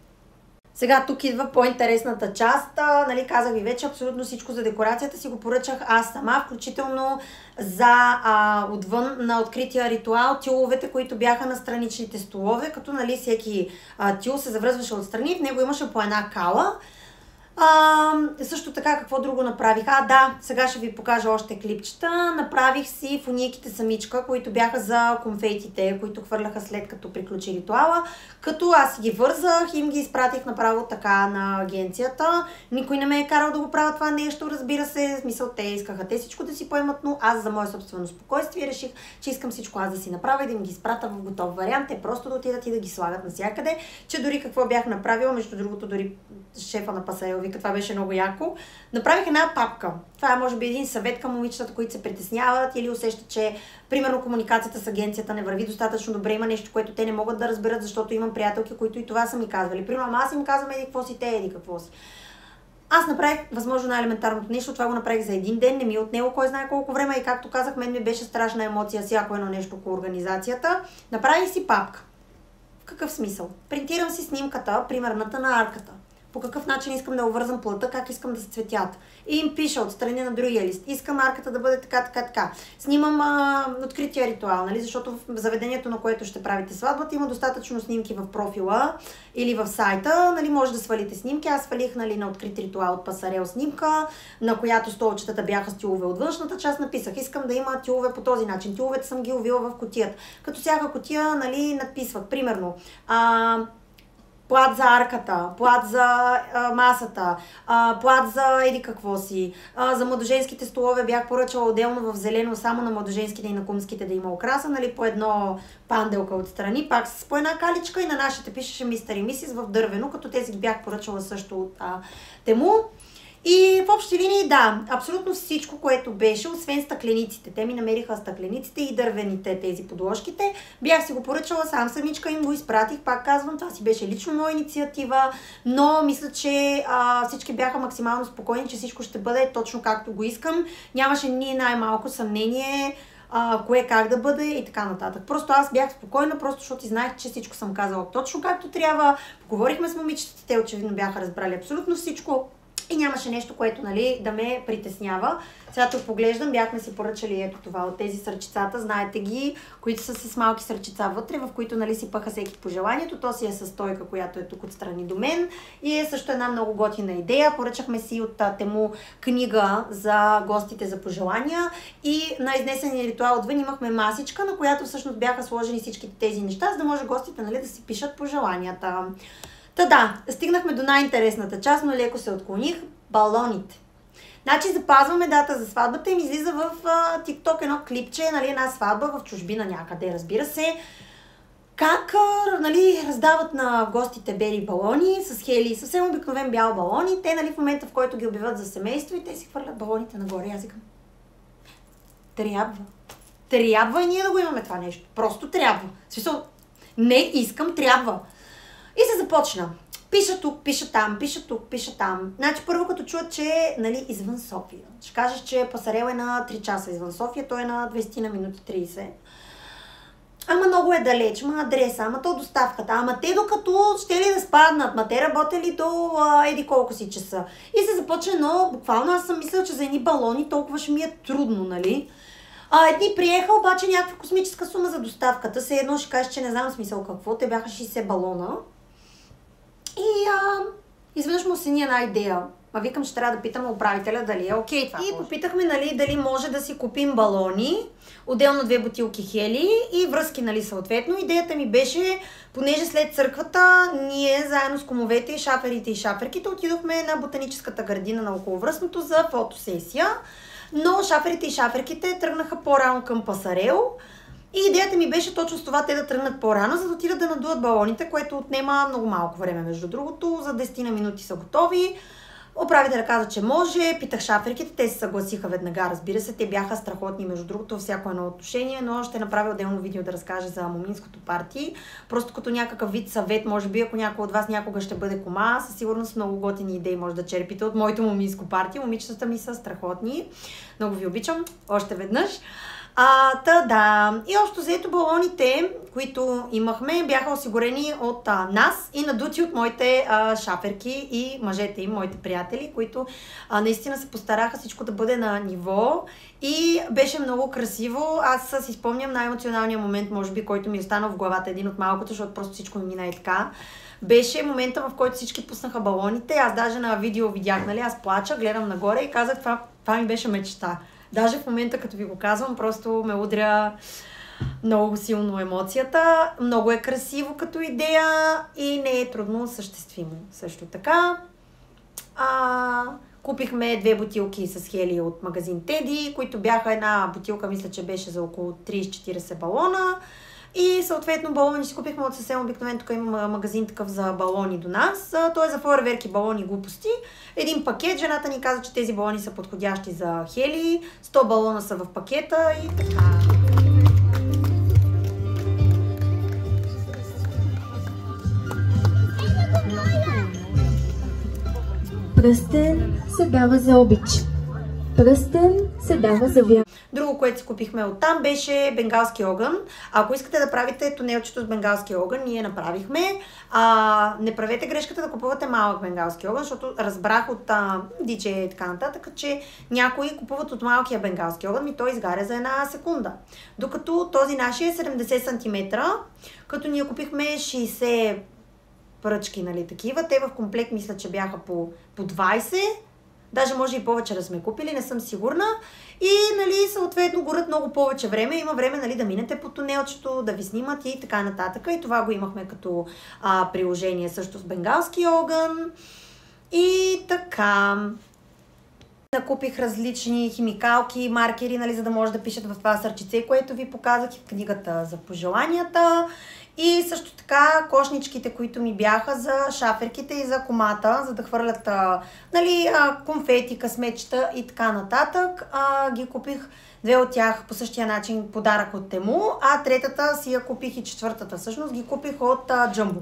Сега тук идва по-интересната част. Нали, казах ви вече, абсолютно всичко за декорацията си го поръчах аз сама, включително за отвън на открития ритуал, тюловете, които бяха на страничните столове, като нали, всеки тюл се завръзваше отстрани, в него имаше по една кала. Също така, какво друго направих? Да, сега ще ви покажа още клипчета. Направих си фунийките самичка, които бяха за конфетите, които хвърляха след като приключи ритуала. Като аз си ги вързах и им ги изпратих направо така на агенцията. Никой не ме е карал да го правя това нещо, разбира се. В смисъл, те искаха те всичко да си поемат, но аз за мое собствено спокойствие реших, че искам всичко аз да си направя и да им ги изпратя в готов вариант. Те просто да отидат и да ги слагат навсякъде. Че дори какво бях направила, между другото, дори шефа на Пасарел вика, това беше много яко. Направих една папка. Това е може би един съвет към момичетата, които се притесняват или усещат, че примерно комуникацията с агенцията не върви достатъчно добре, има нещо, което те не могат да разберат, защото имам приятелки, които и това са ми казвали. Примерно, аз им казвам еди какво си, те еди какво си. Аз направих възможно най-елементарното нещо, това го направих за един ден, не ми е отнело кой знае колко време и както казах, мен ми беше страшна емоция всяко едно нещо около организацията. Направих си папка. В какъв смисъл? Принтирам си снимката, примерната на арката. По какъв начин искам да обвързам плътта, как искам да се цветят. И им пиша отстрани на другия лист. Искам арката да бъде така. Снимам открития ритуал, нали? Защото в заведението, на което ще правите сватбата, има достатъчно снимки в профила или в сайта. Нали? Може да свалите снимки. Аз свалих нали, на открит ритуал от Пасарел снимка, на която столчетата бяха с тюлове от външната част. Написах, искам да има тюлове по този начин. Тюловете съм ги увила в кутията. Като всяка кутия нали, надписвах. Примерно, плат за арката, плат за масата, плат за еди какво си. За младоженските столове бях поръчала отделно в зелено, само на младоженските и на кумските да има украса, нали, по едно панделка отстрани, пак с по една каличка и на нашите пишеше мистер и мисис в дървено, като тези ги бях поръчала също от Тему. И в общи линии, да, абсолютно всичко, което беше, освен стъклениците. Те ми намериха стъклениците и дървените, тези подложките. Бях си го поръчала сам самичка, им го изпратих. Пак казвам, това си беше лично моя инициатива, но мисля, че всички бяха максимално спокойни, че всичко ще бъде точно както го искам. Нямаше ни най-малко съмнение кое как да бъде и така нататък. Просто аз бях спокойна, просто защото знаех, че всичко съм казала точно както трябва. Поговорихме с момичетата, те очевидно бяха разбрали абсолютно всичко. И нямаше нещо, което, нали, да ме притеснява. Сега тук поглеждам, бяхме си поръчали ето това от тези сърчицата, знаете ги, които са с малки сърчица вътре, в които, нали, си пъха всеки по желанието. То си е със стойка, която е тук отстрани до мен. И е също една много готина идея. Поръчахме си от Тему книга за гостите за пожелания и на изнесения ритуал отвън имахме масичка, на която всъщност бяха сложени всичките тези неща, за да може гостите, нали, да си пишат пожеланията. Та да, стигнахме до най-интересната част, но леко се отклоних. Балоните. Значи запазваме дата за сватбата и ми излиза в TikTok едно клипче, нали, една сватба в чужбина някъде, разбира се. Как, нали, раздават на гостите бели балони с хели, съвсем обикновен бял балон и те, нали, в момента, в който ги обявят за семейство и те си хвърлят балоните нагоре. Аз викам, трябва и ние да го имаме това нещо. Просто трябва. В смисъл, не искам, трябва. И се започна. Пиша тук, пиша там, пиша тук, пиша там. Значи първо като чуят, че е, нали, извън София. Ще кажеш, че Пасарел е на 3 часа извън София, той е на 20 на минути 30. Ама много е далеч, ама адреса, ама то доставката, ама те докато ще ли да спаднат, ма те работели до еди колко си часа. И се започне, но буквално аз съм мисляла, че за едни балони толкова ще ми е трудно, нали? Едни приеха обаче някаква космическа сума за доставката. Все едно ще кажеш, че не знам смисъл какво. Те бяха 60 балона. И изведнъж му осени една идея. Викам, че трябва да питам управителя дали е окей това. И попитахме, нали, дали може да си купим балони, отделно 2 бутилки хели и връзки, нали, съответно. Идеята ми беше, понеже след църквата, ние заедно с кумовете и шаферите и шаферките отидохме на ботаническата градина на околовръстното за фотосесия. Но шаферите и шаферките тръгнаха по-рано към Пасарел. И идеята ми беше точно с това те да тръгнат по-рано, за да отидат да надуват балоните, което отнема много малко време, между другото. За 10 на минути са готови. Управителя каза, че може. Питах шаферките, те се съгласиха веднага, разбира се. Те бяха страхотни, между другото, във всяко едно отношение, но ще направя отделно видео да разкажа за моминското парти. Просто като някакъв вид съвет, може би, ако някой от вас някога ще бъде кума, със сигурност много готини идеи може да черпите от моето моминско парти. Момичетата ми са страхотни. Много ви обичам. Още веднъж. Да. И общо взето балоните, които имахме, бяха осигурени от нас и надути от моите шаферки и мъжете им, моите приятели, които наистина се постараха всичко да бъде на ниво и беше много красиво. Аз си спомням най-емоционалния момент, може би, който ми е останал в главата, един от малкото, защото просто всичко ми мина и така. Беше момента, в който всички пуснаха балоните. Аз даже на видео видях, нали, аз плача, гледам нагоре и казах, това ми беше мечта. Даже в момента, като ви го казвам, просто ме удря много силно емоцията. Много е красиво като идея и не е трудно осъществимо. Също така, купихме 2 бутилки с хели от магазин Теди, които бяха една бутилка, мисля, че беше за около 30-40 балона. И съответно балони си купихме от съвсем обикновен, тук има магазин такъв за балони до нас. Той е за фойерверки, балони, глупости. Един пакет, жената ни каза, че тези балони са подходящи за хели. 100 балона са в пакета и така. Пръстен се дава за обич. Пръстен се дава за вяра. Друго, което си купихме оттам, беше бенгалски огън. Ако искате да правите тунелчето с бенгалски огън, ние направихме. Не правете грешката да купувате малък бенгалски огън, защото разбрах от DJ и така нататък, че някои купуват от малкия бенгалски огън и той изгаря за 1 секунда. Докато този нашия е 70 см, като ние купихме 60 пръчки, нали, такива. Те в комплект мисля, че бяха по 20. Даже може и повече да сме купили, не съм сигурна. И, нали, съответно горят много повече време. Има време, нали, да минете по тунелчето, да ви снимат и така нататък. И това го имахме като приложение също с бенгалски огън. И така. Накупих различни химикалки, маркери, нали, за да може да пишат в това сърчице, което ви показах и в книгата за пожеланията. И също така кошничките, които ми бяха за шаферките и за комата, за да хвърлят нали, конфети, късметчета и така нататък. Ги купих 2 от тях по същия начин подарък от Тему, а третата си я купих и четвъртата всъщност ги купих от Джамбо.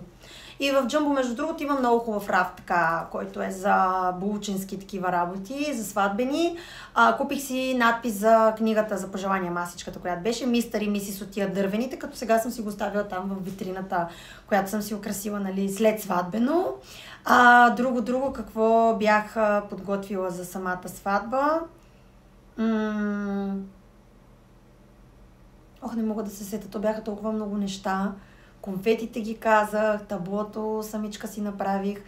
И в Jumbo, между другото, има много хубав рафт, така, който е за булчински такива работи, за сватбени. Купих си надпис за книгата за пожелания, масичката, която беше Мистер и Мисис от тия дървените, като сега съм си го ставила там в витрината, която съм си украсила, нали, след сватбено. Друго, какво бях подготвила за самата сватба? Не мога да се сета, то бяха толкова много неща. Конфетите ги казах, таблото самичка си направих.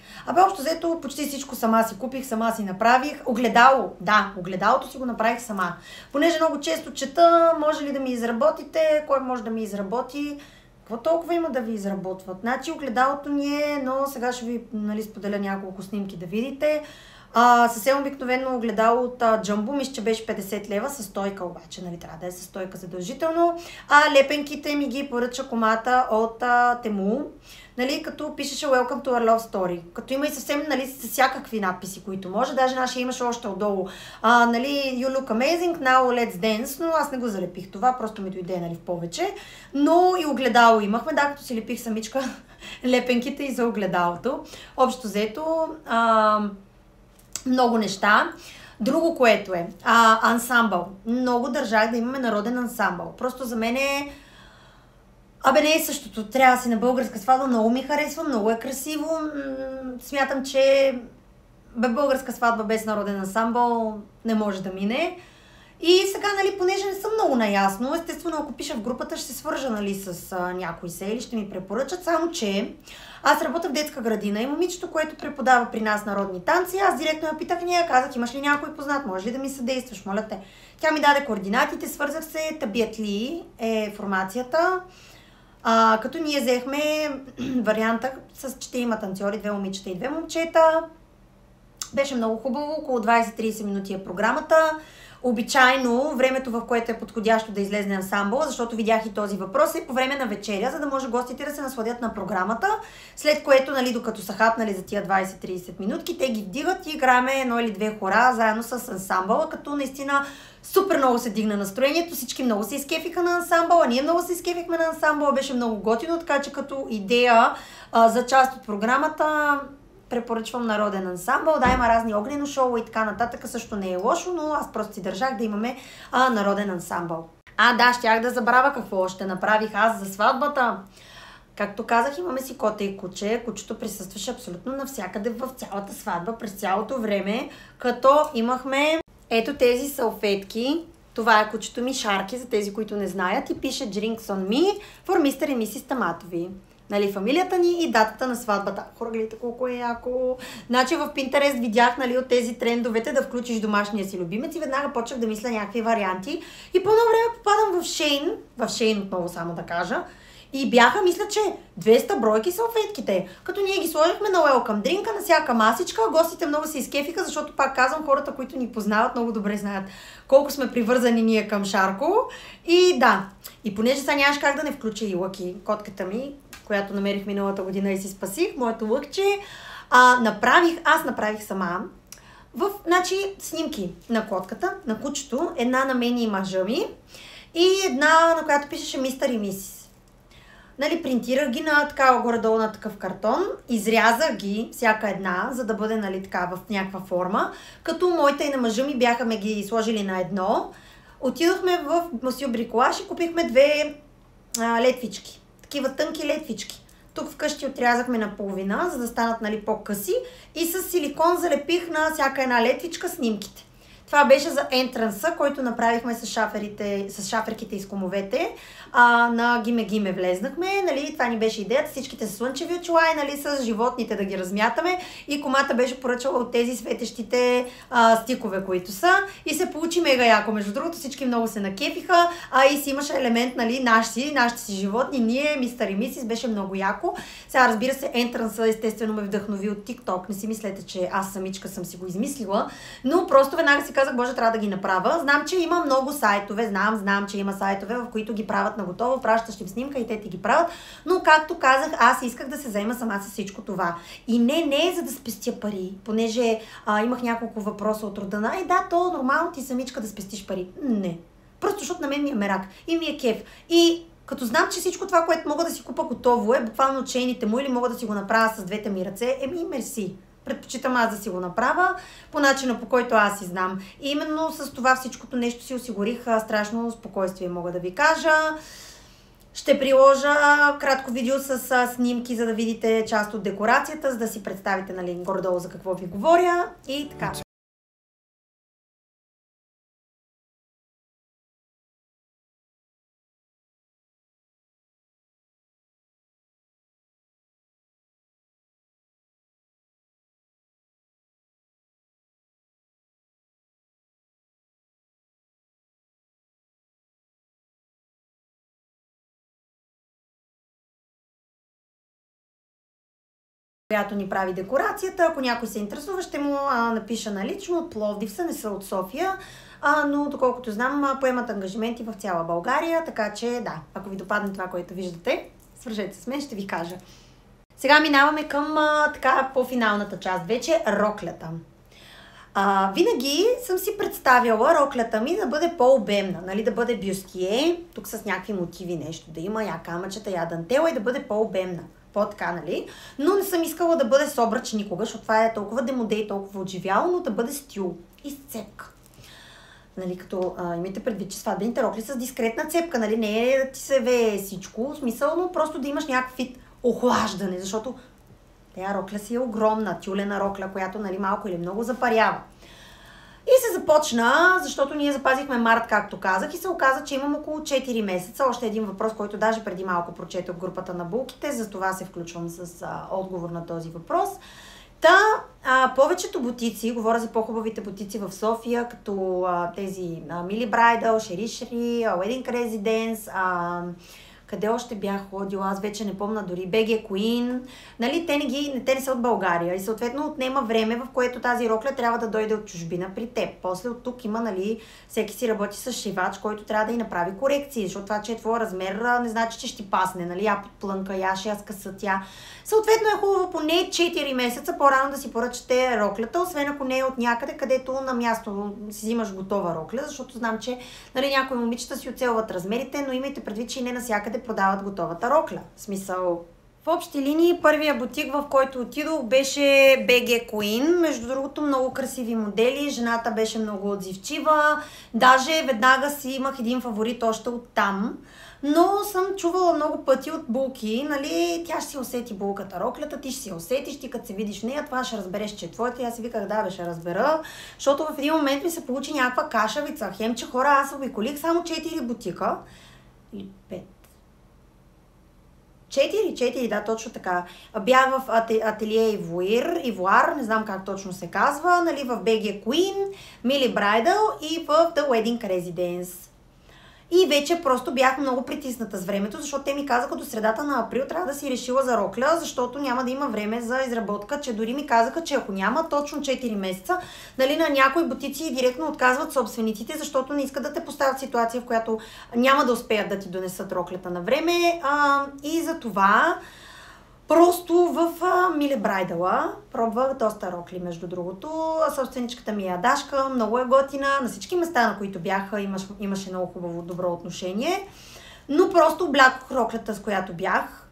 Общо взето почти всичко сама си купих, сама си направих. Огледало, да, огледалото си го направих сама. Понеже много често чета, може ли да ми изработите, кой може да ми изработи. Какво толкова има да ви изработват? Значи огледалото ни е, но сега ще ви, нали, споделя няколко снимки да видите. Съвсем обикновено огледало от Jumbo, мисля, че беше 50 лева, със стойка обаче, нали, трябва да е със стойка задължително. Лепенките ми ги поръча комата от Temu, нали, като пишеше Welcome to our love story. Като има и съвсем, нали, с всякакви надписи, които може. Даже нашия имаше още отдолу. Нали, You look amazing, now let's dance, но аз не го залепих това, просто ми дойде, нали, в повече. Но и огледало имахме, да, като си лепих самичка лепенките и за огледалото. Общо взето, много неща. Друго, което е ансамбъл. Много държах да имаме народен ансамбъл. Просто за мен е... не е същото. Трябва да си на българска сватба. Много ми харесва, много е красиво. Смятам, че българска сватба без народен ансамбъл не може да мине. И сега, нали, понеже не съм много наясно, естествено, ако пиша в групата, ще се свържа, нали, с някой се или ще ми препоръчат, само че аз работя в детска градина и момичето, което преподава при нас народни танци, аз директно я питах, казах, имаш ли някой познат, може ли да ми съдействаш, моля те. Тя ми даде координатите, свързах се, Табият Ли е формацията, като ние взехме варианта с 4 танцори, 2 момичета и 2 момчета. Беше много хубаво, около 20-30 минути е програмата. Обичайно, времето, в което е подходящо да излезне ансамбъл, защото видях и този въпрос, е по време на вечеря, за да може гостите да се насладят на програмата, след което, нали, докато са хапнали за тия 20-30 минутки, те ги вдигат и играем едно или две хора заедно с ансамбъла, като наистина супер много се дигна настроението, всички много се изкефиха на ансамбъла, ние много се изкефихме на ансамбъла, беше много готино, така че като идея за част от програмата препоръчвам народен ансамбъл. Да, има разни огнено шоу и така нататък, също не е лошо, но аз просто си държах да имаме народен ансамбъл. Да, щях да забравя какво още направих аз за сватбата. Както казах, имаме си кота и куче. Кучето присъстваше абсолютно навсякъде в цялата сватба, през цялото време, като имахме ето тези салфетки. Това е кучето ми Шарки, за тези, които не знаят, и пише Drinks on me for Mr. и Mrs. Таматови. Нали, фамилията ни и датата на сватбата. Хора, гледайте колко е яко. Значи в Pinterest видях, нали, от тези трендовете да включиш домашния си любимец и веднага почнах да мисля някакви варианти. И по едно време попадам в Шейн отново само да кажа. И бяха, мисля, че 200 бройки салфетките. Като ние ги сложихме на welcome дринка, на всяка масичка, гостите много се изкефиха, защото пак казвам, хората, които ни познават, много добре знаят колко сме привързани ние към Шарко. И да, и понеже сега нямаш как да не включа и Лъки, котката ми, която намерих миналата година и си спасих, моето лъкче, аз направих сама. Значи, снимки на котката, на кучето, една на мен и мъжа ми и една, на която пишеше Мистер и Мисис. Нали, принтирах ги на такава горе-долу на такъв картон, изрязах ги всяка една, за да бъде, нали, така в някаква форма, като моята и на мъжа ми бяхме ги сложили на едно. Отидохме в Мосио Бриколаж и купихме 2 летвички, такива тънки летвички. Тук вкъщи отрязахме наполовина, за да станат, нали, по-къси и с силикон залепих на всяка една летвичка снимките. Това беше за ентранса, който направихме с шаферките и с комовете. На Гиме влезнахме, нали, това ни беше идеята, всичките са слънчеви очила и, нали, с животните да ги размятаме. И комата беше поръчала от тези светещите стикове, които са. И се получи мега яко. Между другото, всички много се накефиха, и си имаше елемент, нали, нашите си животни. Ние, Мистер и Мисис, беше много яко. Сега, разбира се, ентранса естествено ме вдъхнови от TikTok. Не си мислете, че аз самичка съм си го измислила, но просто веднага си казах, боже, трябва да ги направя. Знам, че има много сайтове, знам, че има сайтове, в които ги правят наготово, пращаш им снимка и те ти ги правят, но както казах, аз исках да се заема сама с всичко това. И не за да спестя пари, понеже имах няколко въпроса от рода на, да, то нормално ти самичка да спестиш пари. Не. Просто защото на мен ми е мерак и ми е кеф. И Като знам, че всичко това, което мога да си купа готово е буквално чейните му или мога да си го направя с двете ми ръце, мерси. Предпочитам аз да си го направя по начина, по който аз си знам. И именно с това всичкото нещо си осигурих страшно спокойствие, мога да ви кажа. Ще приложа кратко видео с снимки, за да видите част от декорацията, за да си представите, нали, горе-долу за какво ви говоря и така. Която ни прави декорацията. Ако някой се интересува, ще му напиша налично. От Пловдив са, не са от София, но доколкото знам, поемат ангажименти в цяла България, така че да, ако ви допадне това, което виждате, свържете се с мен, ще ви кажа. Сега минаваме към така по-финалната част, вече роклята. Винаги съм си представяла роклята ми да бъде по-обемна, нали, да бъде бюстие, тук с някакви мотиви нещо да има, я камъчета, я дантела и да бъде по-обемна. По-така, нали? Но не съм искала да бъде с обръч никога, защото това е толкова демоде и толкова отживяло, но да бъде стил и с цепка. Нали, като имайте предвид, че сватбените рокли са с дискретна цепка, нали? Не е да ти се вее всичко, в смисъл, но просто да имаш някакъв вид охлаждане, защото тя рокля си е огромна, тюлена рокля, която, нали, малко или много запарява. И се започна, защото ние запазихме март, както казах, и се оказа, че имам около 4 месеца. Още един въпрос, който даже преди малко прочетох в групата на булките, за това се включвам с отговор на този въпрос. Повечето бутици, говоря за по-хубавите бутици в София, като тези Мили Брайдъл, Шери, Wedding Residence, къде още бях ходила, аз вече не помня, дори BG Queen, нали, те не са от България и съответно отнема време, в което тази рокля трябва да дойде от чужбина при теб. После от тук има, нали, всеки си работи с шивач, който трябва да й направи корекции, защото това, че е твой размер, не значи, че ще ти пасне, нали, я подплънка, я ще я скъса тя. Съответно е хубаво поне 4 месеца по-рано да си поръчате роклята, освен ако не е от някъде, където на място си взимаш готова рокля, защото знам, че, нали, някои момичета си оцелват размерите, но имайте предвид, че не навсякъде продават готовата рокля. В смисъл, в общи линии, първия бутик, в който отидох, беше BG Queen. Между другото, много красиви модели, жената беше много отзивчива, даже веднага си имах един фаворит още от там. Но съм чувала много пъти от булки, нали, тя ще си усети булката роклята, ти ще си усетиш, ти като се видиш в нея, това ще разбереш, че е твоята. И аз си виках, да, бе, ще разбера, защото в един момент ми се получи някаква кашавица. Хем, че хора, аз обиколих само 4 бутика или 5. 4, да, точно така. Бях в ателие Ивуар, не знам как точно се казва, нали, в BG Queen, Мили Брайдъл и в The Wedding Residence. И вече просто бях много притисната с времето, защото те ми казаха до средата на април трябва да си решила за рокля, защото няма да има време за изработка, че дори ми казаха, че ако няма точно 4 месеца, нали, на някои бутици директно отказват собствениците, защото не искат да те поставят в ситуация, в която няма да успеят да ти донесат роклята на време. И за това просто в Мили Брайдъла пробвах доста рокли, между другото. Собственичката ми е Адашка, много е готина. На всички места, на които бяха, имаше много хубаво, добро отношение. Но просто облякох роклята, с която бях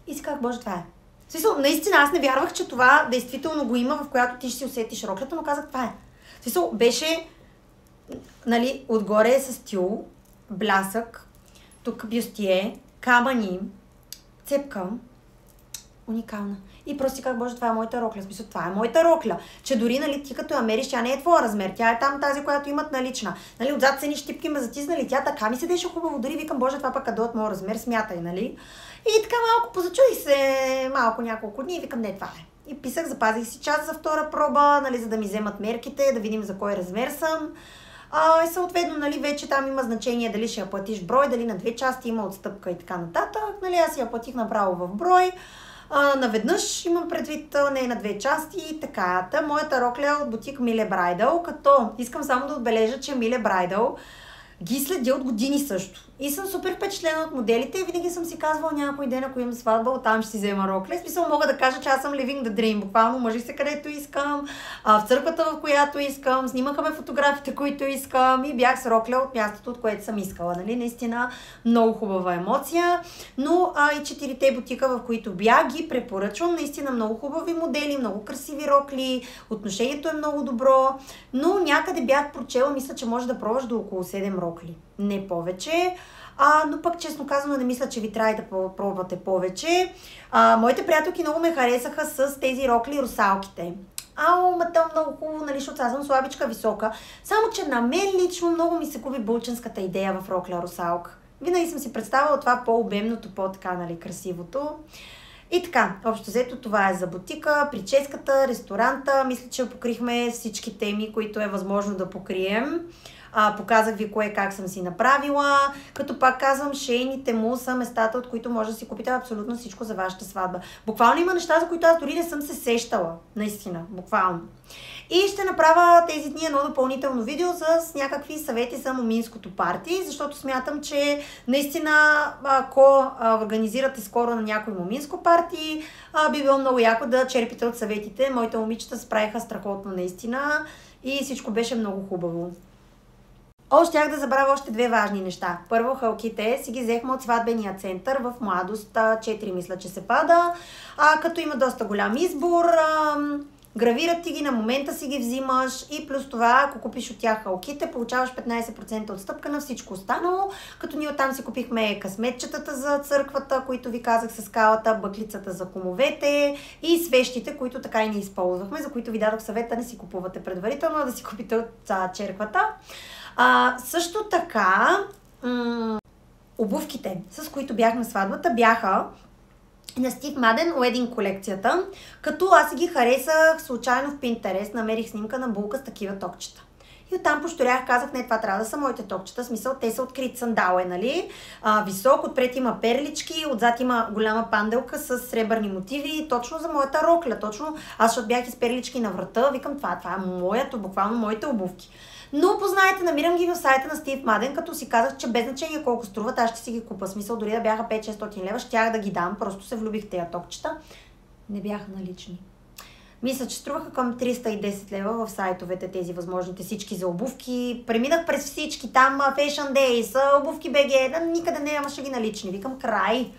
и си казах, боже, това е. В смисъл, наистина аз не вярвах, че това действително го има, в която ти ще си усетиш роклята, но казах, това е. В смисъл, беше, нали, отгоре е с тюл, блясък, тук бюстие, камъни, цепка. Уникална. И просто си казах, боже, това е моята рокля. В смисъл, това е моята рокля. Че дори, нали, ти като я мериш, тя не е твоя размер. Тя е там тази, която имат налична. Нали, отзад са ни щипки ме затиснали. Тя така ми седеше хубаво. Дори викам, боже, това пък къде от моя размер, смятай, нали? И така малко позачудих се няколко дни и викам, не, това е. И писах, запазих си час за втора проба, нали, за да ми вземат мерките, да видим за кой размер съм. И съответно, нали, вече там има значение дали ще я платиш брой, дали на 2 части има отстъпка и така нататък. Нали, аз я платих направо в брой. Наведнъж имам предвид, не на 2 части и така. Моята рокля от бутик Мили Брайдъл, като искам само да отбележа, че Мили Брайдъл ги следя от години също. И съм супер впечатлена от моделите и винаги съм си казвала някой ден, ако имам сватба, оттам ще си взема рокле. В смисъл мога да кажа, че аз съм living the dream. Буквално мъжих се където искам, в църквата, в която искам, снимаха ме фотографите, които искам и бях с рокле от мястото, от което съм искала. Нали? Наистина много хубава емоция. Но и 4-те бутика, в които бях, ги препоръчвам. Наистина много хубави модели, много красиви рокли, отношението е много добро. Но някъде бях прочела, мисля, че може да пробваш до около 7 рокли. Не повече. Но пък, честно казано, не мисля, че ви трябва да пробвате повече. Моите приятелки много ме харесаха с тези рокли русалките. Мата много хубаво, нали, защото аз съм слабичка, висока. Само, че на мен лично много ми се губи бълченската идея в рокля русалка. Винаги съм си представила това по-обемното, по-така, нали, красивото. И така, общо взето това е за бутика, прическата, ресторанта. Мисля, че покрихме всички теми, които е възможно да покрием. Показах ви кое как съм си направила. Като пак казвам, шейните му са местата, от които може да си купите абсолютно всичко за вашата сватба. Буквално има неща, за които аз дори не съм се сещала. Наистина, буквално. И ще направя тези дни едно допълнително видео с някакви съвети за моминското парти, защото смятам, че наистина, ако организирате скоро на някой моминско парти, би било много яко да черпите от съветите. Моите момичета справиха страхотно наистина и всичко беше много хубаво. Щях да забравя още 2 важни неща. Първо, халките си ги взехме от сватбения център в Младост, 4 мисля, че се пада, като има доста голям избор. Гравират ти ги, на момента си ги взимаш и плюс това, ако купиш от тях халките, получаваш 15% отстъпка на всичко останало, като ние оттам си купихме късметчетата за църквата, които ви казах с скалата, бъклицата за комовете и свещите, които така и не използвахме, за които ви дадох съвета да не си купувате предварително, а да си купите от черквата. Също така, обувките, с които бях на сватбата, бяха на Стив Маден Wedding колекцията, като аз си ги харесах случайно в Pinterest, намерих снимка на булка с такива токчета. И оттам пощурях, казах, не, това трябва да са моите токчета, смисъл, те са открит сандал нали? Висок, отпред има перлички, отзад има голяма панделка с сребърни мотиви, точно за моята рокля, точно аз защото бях из перлички на врата, викам, това е моето, буквално моите обувки. Но познайте, намирам ги в сайта на Стив Маден, като си казах, че без значение колко струват, аз ще си ги купа. Смисъл, дори да бяха 5-600 лева, щях да ги дам, просто се влюбих в тези токчета. Не бяха налични. Мисля, че струваха към 310 лева в сайтовете тези възможните всички за обувки. Преминах през всички, там Fashion Days, обувки БГ, никъде не имаше ги налични. Викам, край.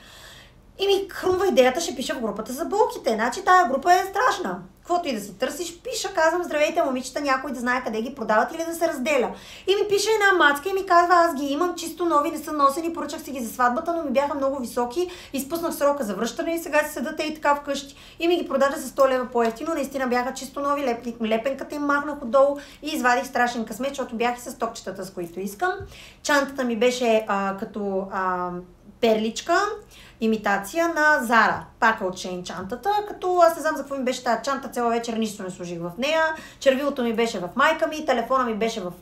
И ми хрумва идеята, ще пиша в групата за булките. Значи тая група е страшна. Каквото и да си търсиш, пиша, казвам, здравейте момичета, някой да знае къде ги продават или да се разделя. И ми пише една мацка и ми казва, аз ги имам, чисто нови, не са носени, поръчах си ги за сватбата, но ми бяха много виsoки, изпуснах срока за връщане и сега си седат и така вкъщи. И ми ги продаде за 100 лева по-евтино, наистина бяха чисто нови, лепенката им махнах отдолу и извадих страшен късмет, защото бях и с токчетата, с които искам. Чантата ми беше като перличка, имитация на Зара, пак от Шейн чантата, като аз не знам за какво ми беше тази чанта, цяла вечер нищо не служих в нея, червилото ми беше в майка ми, телефона ми беше в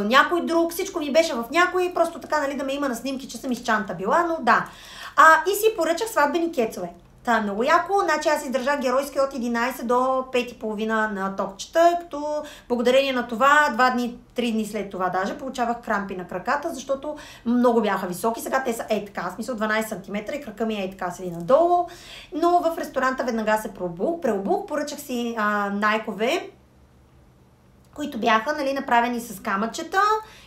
някой друг, всичко ми беше в някой, просто така, нали, да ме има на снимки, че съм из чанта била, но да. И си поръчах сватбени кецове. Това е много яко, значи аз издържах геройски от 11 до 5,5 на токчета, като благодарение на това 3 дни след това даже получавах крампи на краката, защото много бяха високи, сега те са така, в смисъл 12 см и крака ми е така седи надолу, но в ресторанта веднага се преобух, поръчах си найкове, които бяха, нали, направени с камъчета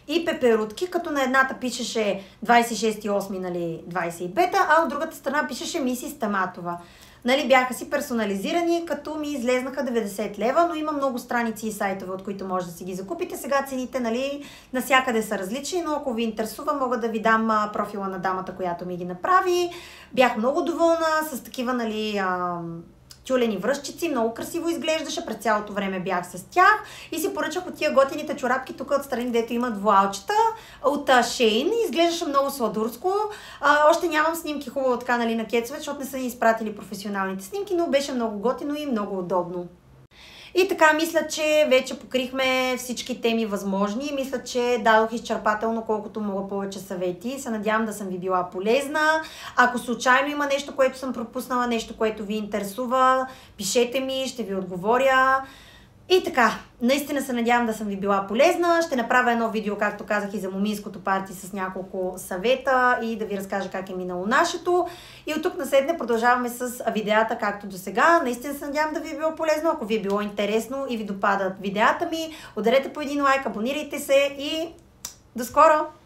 и пеперутки, като на едната пишеше 26.8, нали, 25, а от другата страна пишеше Мисис Таматова. Нали, бяха си персонализирани, като ми излезнаха 90 лева, но има много страници и сайтове, от които може да си ги закупите. Сега цените, нали, навсякъде са различни, но ако ви интересува, мога да ви дам профила на дамата, която ми ги направи. Бях много доволна с такива, нали, тюлени връзчици, много красиво изглеждаше, през цялото време бях с тях и си поръчах от тия готините чорапки тук отстрани, дето имат вуалчета от Шейн. Изглеждаше много сладурско. Още нямам снимки хубаво така, нали, на кецове, защото не са ни изпратили професионалните снимки, но беше много готино и много удобно. И така, мисля, че вече покрихме всички теми възможни. Мисля, че дадох изчерпателно колкото мога повече съвети. Се надявам да съм ви била полезна. Ако случайно има нещо, което съм пропуснала, нещо, което ви интересува, пишете ми, ще ви отговоря. И така, наистина се надявам да съм ви била полезна. Ще направя едно видео, както казах, и за моминското парти с няколко съвета и да ви разкажа как е минало нашето. И от тук наследне продължаваме с видеята, както до сега. Наистина се надявам да ви е било полезно. Ако ви е било интересно и ви допадат видеята ми, ударете по един лайк, абонирайте се и до скоро!